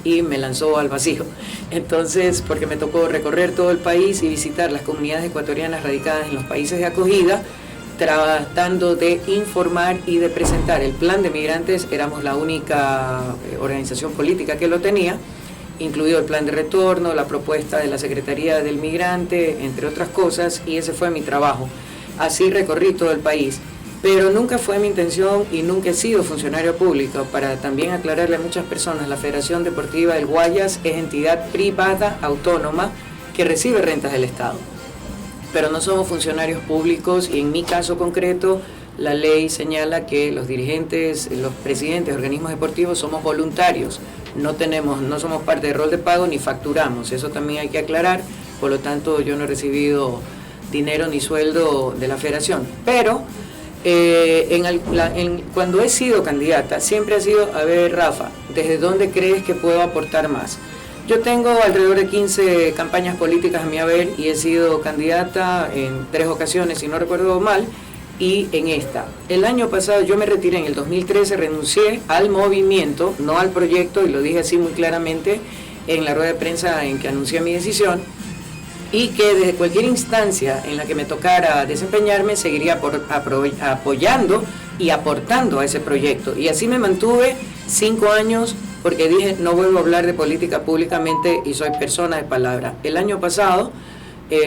y me lanzó al vacío. Entonces, porque me tocó recorrer todo el país y visitar las comunidades ecuatorianas radicadas en los países de acogida, tratando de informar y de presentar el plan de migrantes. Éramos la única organización política que lo tenía, incluido el plan de retorno, la propuesta de la Secretaría del Migrante, entre otras cosas, y ese fue mi trabajo. Así recorrí todo el país, pero nunca fue mi intención y nunca he sido funcionario público. Para también aclararle a muchas personas, la Federación Deportiva del Guayas es entidad privada autónoma que recibe rentas del Estado, pero no somos funcionarios públicos y en mi caso concreto la ley señala que los dirigentes, los presidentes de organismos deportivos somos voluntarios, no somos parte de rol de pago ni facturamos, eso también hay que aclarar. Por lo tanto, yo no he recibido dinero ni sueldo de la federación, pero cuando he sido candidata siempre ha sido, a ver Rafa, ¿desde dónde crees que puedo aportar más? Yo tengo alrededor de 15 campañas políticas a mi haber y he sido candidata en 3 ocasiones, si no recuerdo mal, y en esta. El año pasado yo me retiré, en el 2013 renuncié al movimiento, no al proyecto, y lo dije así muy claramente en la rueda de prensa en que anuncié mi decisión, y que desde cualquier instancia en la que me tocara desempeñarme seguiría apoyando y aportando a ese proyecto. Y así me mantuve 5 años porque dije, no vuelvo a hablar de política públicamente y soy persona de palabra. El año pasado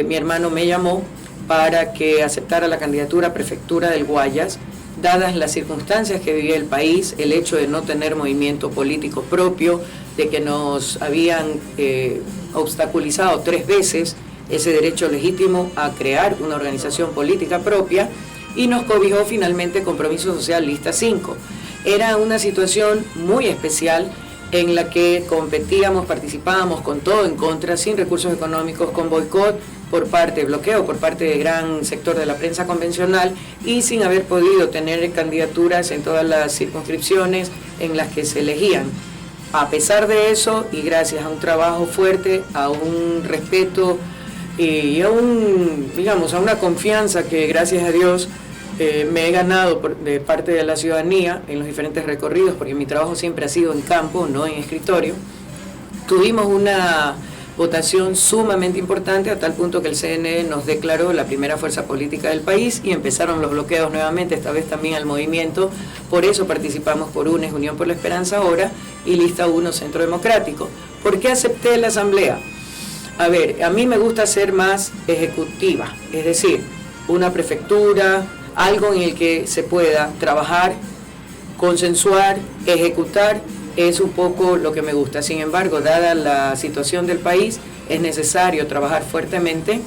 mi hermano me llamó para que aceptara la candidatura a prefectura del Guayas, dadas las circunstancias que vivía el país, el hecho de no tener movimiento político propio, de que nos habían obstaculizado 3 veces ese derecho legítimo a crear una organización política propia, y nos cobijó finalmente Compromiso Social Lista 5. Era una situación muy especial en la que competíamos, participábamos con todo en contra, sin recursos económicos, con boicot bloqueo por parte del gran sector de la prensa convencional y sin haber podido tener candidaturas en todas las circunscripciones en las que se elegían. A pesar de eso, y gracias a un trabajo fuerte, a un respeto y a una confianza que gracias a Dios me he ganado de parte de la ciudadanía en los diferentes recorridos, porque mi trabajo siempre ha sido en campo, no en escritorio. Tuvimos una votación sumamente importante a tal punto que el CNE nos declaró la primera fuerza política del país y empezaron los bloqueos nuevamente, esta vez también al movimiento. Por eso participamos por UNES, Unión por la Esperanza ahora, y Lista 1, Centro Democrático. ¿Por qué acepté la asamblea? A ver, a mí me gusta ser más ejecutiva, es decir, una prefectura, algo en el que se pueda trabajar, consensuar, ejecutar, es un poco lo que me gusta. Sin embargo, dada la situación del país, es necesario trabajar fuertemente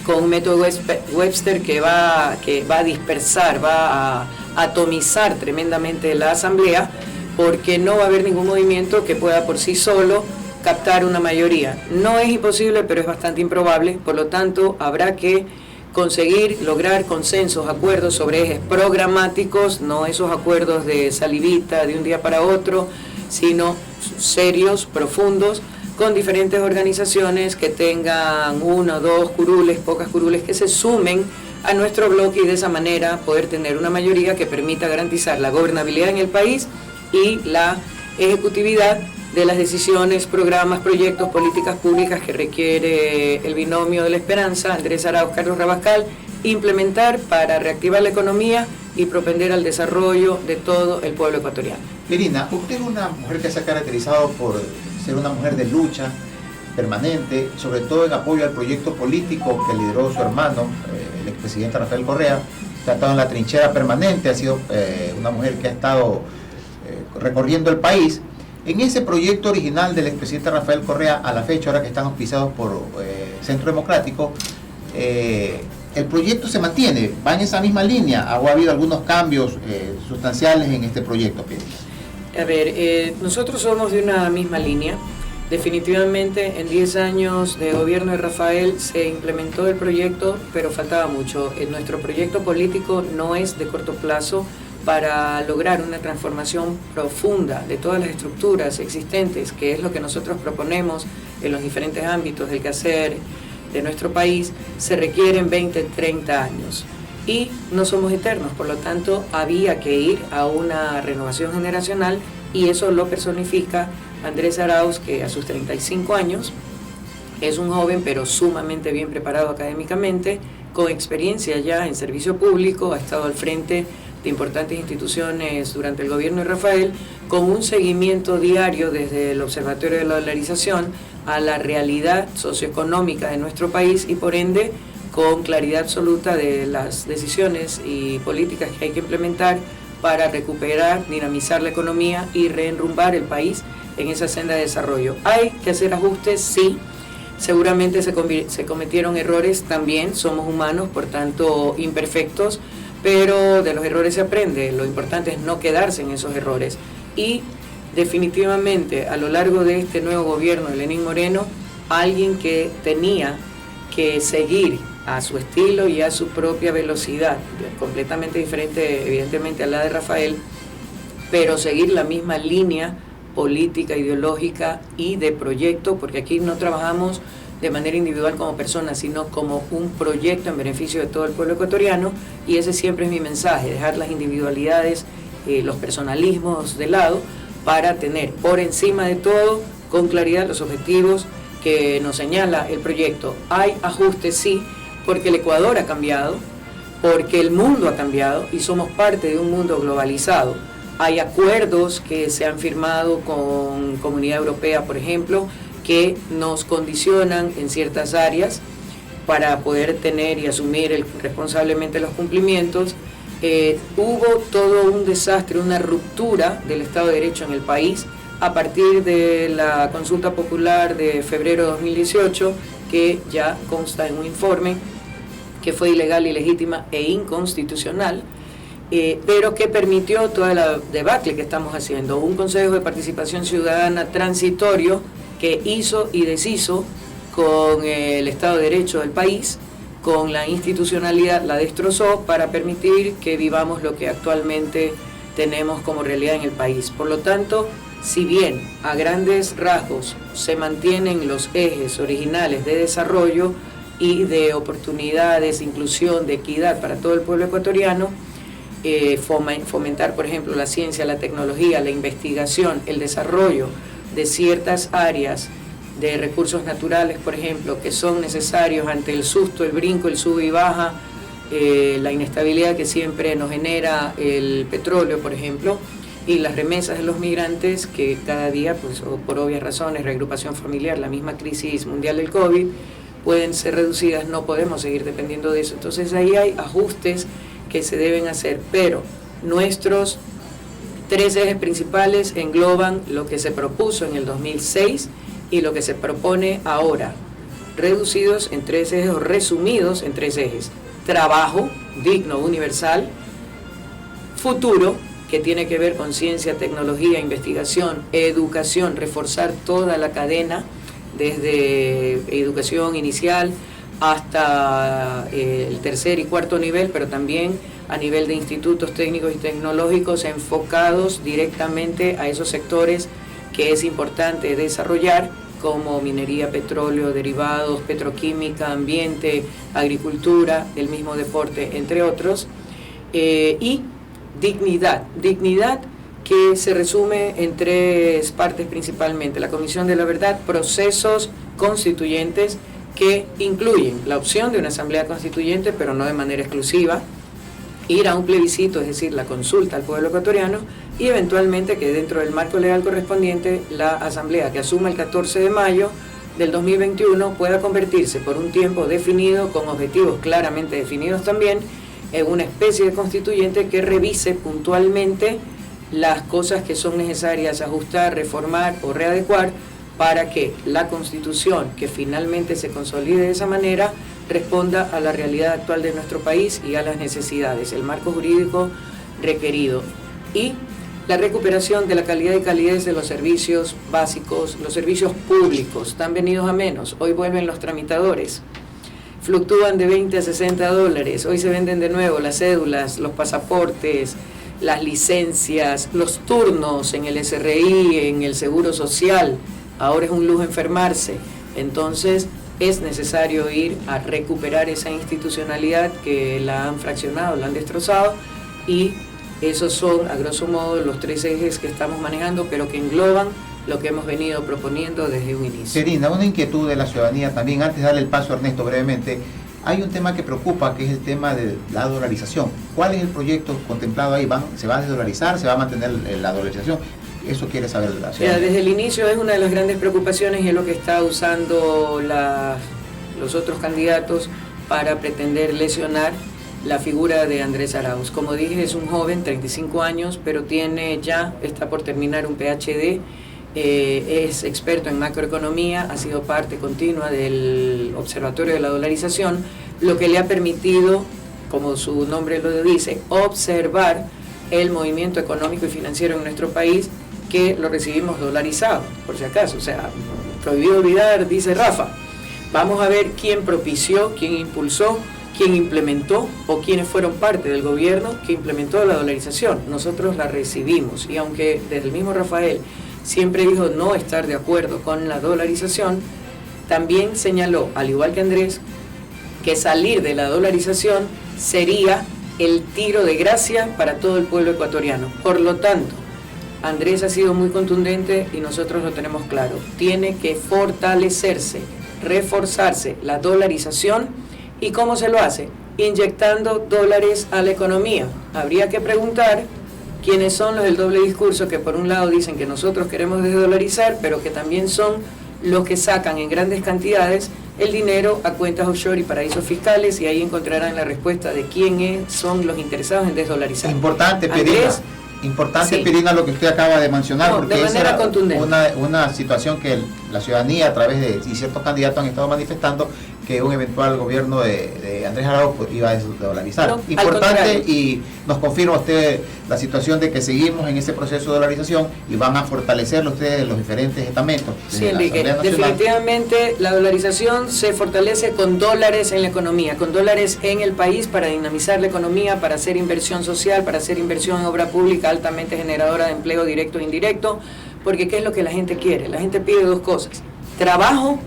con un método Webster que va a dispersar, va a atomizar tremendamente la asamblea, porque no va a haber ningún movimiento que pueda por sí solo captar una mayoría. No es imposible, pero es bastante improbable, por lo tanto habrá que conseguir lograr consensos, acuerdos sobre ejes programáticos, no esos acuerdos de salivita de un día para otro, sino serios, profundos, con diferentes organizaciones que tengan 1, 2 curules, pocas curules, que se sumen a nuestro bloque y de esa manera poder tener una mayoría que permita garantizar la gobernabilidad en el país y la ejecutividad de las decisiones, programas, proyectos, políticas públicas que requiere el binomio de la esperanza, Andrés Arauz, Carlos Rabascal, implementar para reactivar la economía y propender al desarrollo de todo el pueblo ecuatoriano. Irina, usted es una mujer que se ha caracterizado por ser una mujer de lucha permanente, sobre todo en apoyo al proyecto político que lideró su hermano, el expresidente Rafael Correa, que ha estado en la trinchera permanente, ha sido una mujer que ha estado recorriendo el país. En ese proyecto original del expresidente Rafael Correa, a la fecha, ahora que están auspiciados por Centro Democrático, el proyecto se mantiene, va en esa misma línea, ¿o ha habido algunos cambios sustanciales en este proyecto? A ver, nosotros somos de una misma línea. Definitivamente en 10 años de gobierno de Rafael se implementó el proyecto, pero faltaba mucho. Nuestro proyecto político no es de corto plazo para lograr una transformación profunda de todas las estructuras existentes, que es lo que nosotros proponemos en los diferentes ámbitos del quehacer de nuestro país. Se requieren 20, 30 años. Y no somos eternos, por lo tanto había que ir a una renovación generacional y eso lo personifica Andrés Arauz, que a sus 35 años es un joven pero sumamente bien preparado académicamente, con experiencia ya en servicio público, ha estado al frente de importantes instituciones durante el gobierno de Rafael, con un seguimiento diario desde el Observatorio de la Dolarización a la realidad socioeconómica de nuestro país y por ende con claridad absoluta de las decisiones y políticas que hay que implementar para recuperar, dinamizar la economía y reenrumbar el país en esa senda de desarrollo. ¿Hay que hacer ajustes? Sí. Seguramente se cometieron errores también, somos humanos, por tanto imperfectos, pero de los errores se aprende. Lo importante es no quedarse en esos errores. Y definitivamente a lo largo de este nuevo gobierno de Lenín Moreno, alguien que tenía que seguir a su estilo y a su propia velocidad, completamente diferente evidentemente a la de Rafael, pero seguir la misma línea política, ideológica y de proyecto, porque aquí no trabajamos de manera individual como personas, sino como un proyecto en beneficio de todo el pueblo ecuatoriano, y ese siempre es mi mensaje, dejar las individualidades, los personalismos de lado, para tener por encima de todo, con claridad, los objetivos que nos señala el proyecto. Hay ajustes, sí, porque el Ecuador ha cambiado, porque el mundo ha cambiado y somos parte de un mundo globalizado. Hay acuerdos que se han firmado con Comunidad Europea, por ejemplo, que nos condicionan en ciertas áreas para poder tener y asumir responsablemente los cumplimientos. Hubo todo un desastre, una ruptura del Estado de Derecho en el país a partir de la consulta popular de febrero de 2018, que ya consta en un informe que fue ilegal, ilegítima e inconstitucional, pero que permitió toda la debacle que estamos haciendo. Un Consejo de Participación Ciudadana transitorio que hizo y deshizo con el Estado de Derecho del país, con la institucionalidad, la destrozó para permitir que vivamos lo que actualmente tenemos como realidad en el país. Por lo tanto, si bien a grandes rasgos se mantienen los ejes originales de desarrollo y de oportunidades, inclusión, de equidad para todo el pueblo ecuatoriano, fomentar, por ejemplo, la ciencia, la tecnología, la investigación, el desarrollo de ciertas áreas de recursos naturales, por ejemplo, que son necesarios ante el susto, el brinco, el sube y baja, la inestabilidad que siempre nos genera el petróleo, por ejemplo, y las remesas de los migrantes que cada día, pues, o por obvias razones, reagrupación familiar, la misma crisis mundial del COVID, pueden ser reducidas, no podemos seguir dependiendo de eso. Entonces ahí hay ajustes que se deben hacer, pero nuestros 3 ejes principales engloban lo que se propuso en el 2006 y lo que se propone ahora, reducidos en 3 ejes o resumidos en 3 ejes: trabajo digno, universal; futuro, que tiene que ver con ciencia, tecnología, investigación, educación, reforzar toda la cadena, desde educación inicial hasta el tercer y cuarto nivel, pero también a nivel de institutos técnicos y tecnológicos enfocados directamente a esos sectores que es importante desarrollar, como minería, petróleo, derivados, petroquímica, ambiente, agricultura, el mismo deporte, entre otros, y dignidad que se resume en 3 partes principalmente: la Comisión de la Verdad, procesos constituyentes que incluyen la opción de una asamblea constituyente, pero no de manera exclusiva, ir a un plebiscito, es decir, la consulta al pueblo ecuatoriano, y eventualmente que dentro del marco legal correspondiente la asamblea que asuma el 14 de mayo del 2021 pueda convertirse por un tiempo definido, con objetivos claramente definidos también, en una especie de constituyente que revise puntualmente las cosas que son necesarias ajustar, reformar o readecuar para que la Constitución, que finalmente se consolide de esa manera, responda a la realidad actual de nuestro país y a las necesidades, el marco jurídico requerido. Y la recuperación de la calidad y calidez de los servicios básicos, los servicios públicos, están venidos a menos. Hoy vuelven los tramitadores, fluctúan de 20 a 60 dólares, hoy se venden de nuevo las cédulas, los pasaportes, las licencias, los turnos en el SRI, en el Seguro Social. Ahora es un lujo enfermarse. Entonces es necesario ir a recuperar esa institucionalidad que la han fraccionado, la han destrozado, y esos son, a grosso modo, los 3 ejes que estamos manejando, pero que engloban lo que hemos venido proponiendo desde un inicio. Serina, una inquietud de la ciudadanía también, antes de darle el paso a Ernesto brevemente. Hay un tema que preocupa, que es el tema de la dolarización. ¿Cuál es el proyecto contemplado ahí? ¿Se va a desdolarizar? ¿Se va a mantener la dolarización? Eso quiere saber la ciudadanía. Desde el inicio es una de las grandes preocupaciones y es lo que está usando los otros candidatos para pretender lesionar la figura de Andrés Arauz. Como dije, es un joven, 35 años, pero está por terminar un PhD, es experto en macroeconomía, ha sido parte continua del Observatorio de la Dolarización, lo que le ha permitido, como su nombre lo dice, observar el movimiento económico y financiero en nuestro país, que lo recibimos dolarizado, por si acaso. O sea, prohibido olvidar, dice Rafa. Vamos a ver quién propició, quién impulsó, quién implementó o quiénes fueron parte del gobierno que implementó la dolarización. Nosotros la recibimos, y aunque desde el mismo Rafael siempre dijo no estar de acuerdo con la dolarización, también señaló, al igual que Andrés, que salir de la dolarización sería el tiro de gracia para todo el pueblo ecuatoriano. Por lo tanto, Andrés ha sido muy contundente y nosotros lo tenemos claro. Tiene que fortalecerse, reforzarse la dolarización. ¿Y cómo se lo hace? Inyectando dólares a la economía. Habría que preguntar quiénes son los del doble discurso, que por un lado dicen que nosotros queremos desdolarizar, pero que también son los que sacan en grandes cantidades el dinero a cuentas offshore y paraísos fiscales, y ahí encontrarán la respuesta de quiénes son los interesados en desdolarizar. Importante, Pirina, lo que usted acaba de mencionar, porque de manera contundente. Una situación que la ciudadanía, a través de ciertos candidatos, han estado manifestando, que un eventual gobierno de Andrés Arauz iba a desdolarizar. No, importante, y nos confirma usted la situación de que seguimos en ese proceso de dolarización y van a fortalecerlo ustedes los diferentes estamentos. Sí, Enrique, definitivamente la dolarización se fortalece con dólares en la economía, con dólares en el país, para dinamizar la economía, para hacer inversión social, para hacer inversión en obra pública altamente generadora de empleo directo e indirecto, porque ¿qué es lo que la gente quiere? La gente pide 2 cosas: trabajo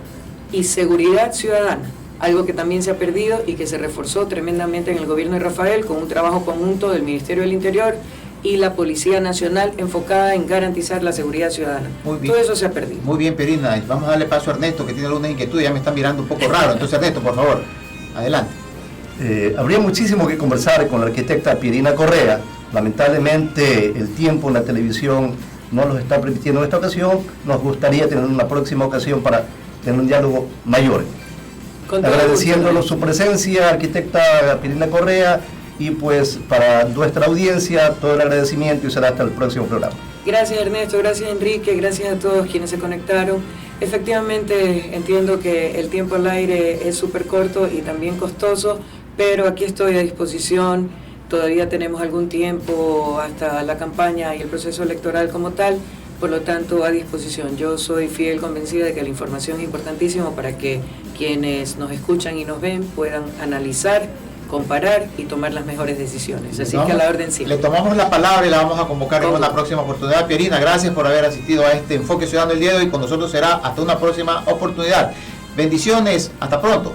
y seguridad ciudadana, algo que también se ha perdido y que se reforzó tremendamente en el gobierno de Rafael, con un trabajo conjunto del Ministerio del Interior y la Policía Nacional enfocada en garantizar la seguridad ciudadana. Muy bien. Todo eso se ha perdido. Muy bien, Pirina. Vamos a darle paso a Ernesto, que tiene alguna inquietud, ya me están mirando un poco raro. Entonces, Ernesto, por favor, adelante. Habría muchísimo que conversar con la arquitecta Pirina Correa. Lamentablemente el tiempo en la televisión no nos está permitiendo en esta ocasión. Nos gustaría tener una próxima ocasión para tener un diálogo mayor. Agradeciéndole su presencia, arquitecta Pirina Correa, y pues para nuestra audiencia todo el agradecimiento, y será hasta el próximo programa. Gracias Ernesto, gracias Enrique, gracias a todos quienes se conectaron. Efectivamente entiendo que el tiempo al aire es súper corto y también costoso, pero aquí estoy a disposición todavía tenemos algún tiempo hasta la campaña y el proceso electoral como tal, por lo tanto a disposición. Yo soy fiel convencida de que la información es importantísima para que quienes nos escuchan y nos ven puedan analizar, comparar y tomar las mejores decisiones. Así que a la orden sí. Le tomamos la palabra y la vamos a convocar en una próxima oportunidad. Pierina, gracias por haber asistido a este Enfoque Ciudadano el día de hoy. Con nosotros será hasta una próxima oportunidad. Bendiciones, hasta pronto.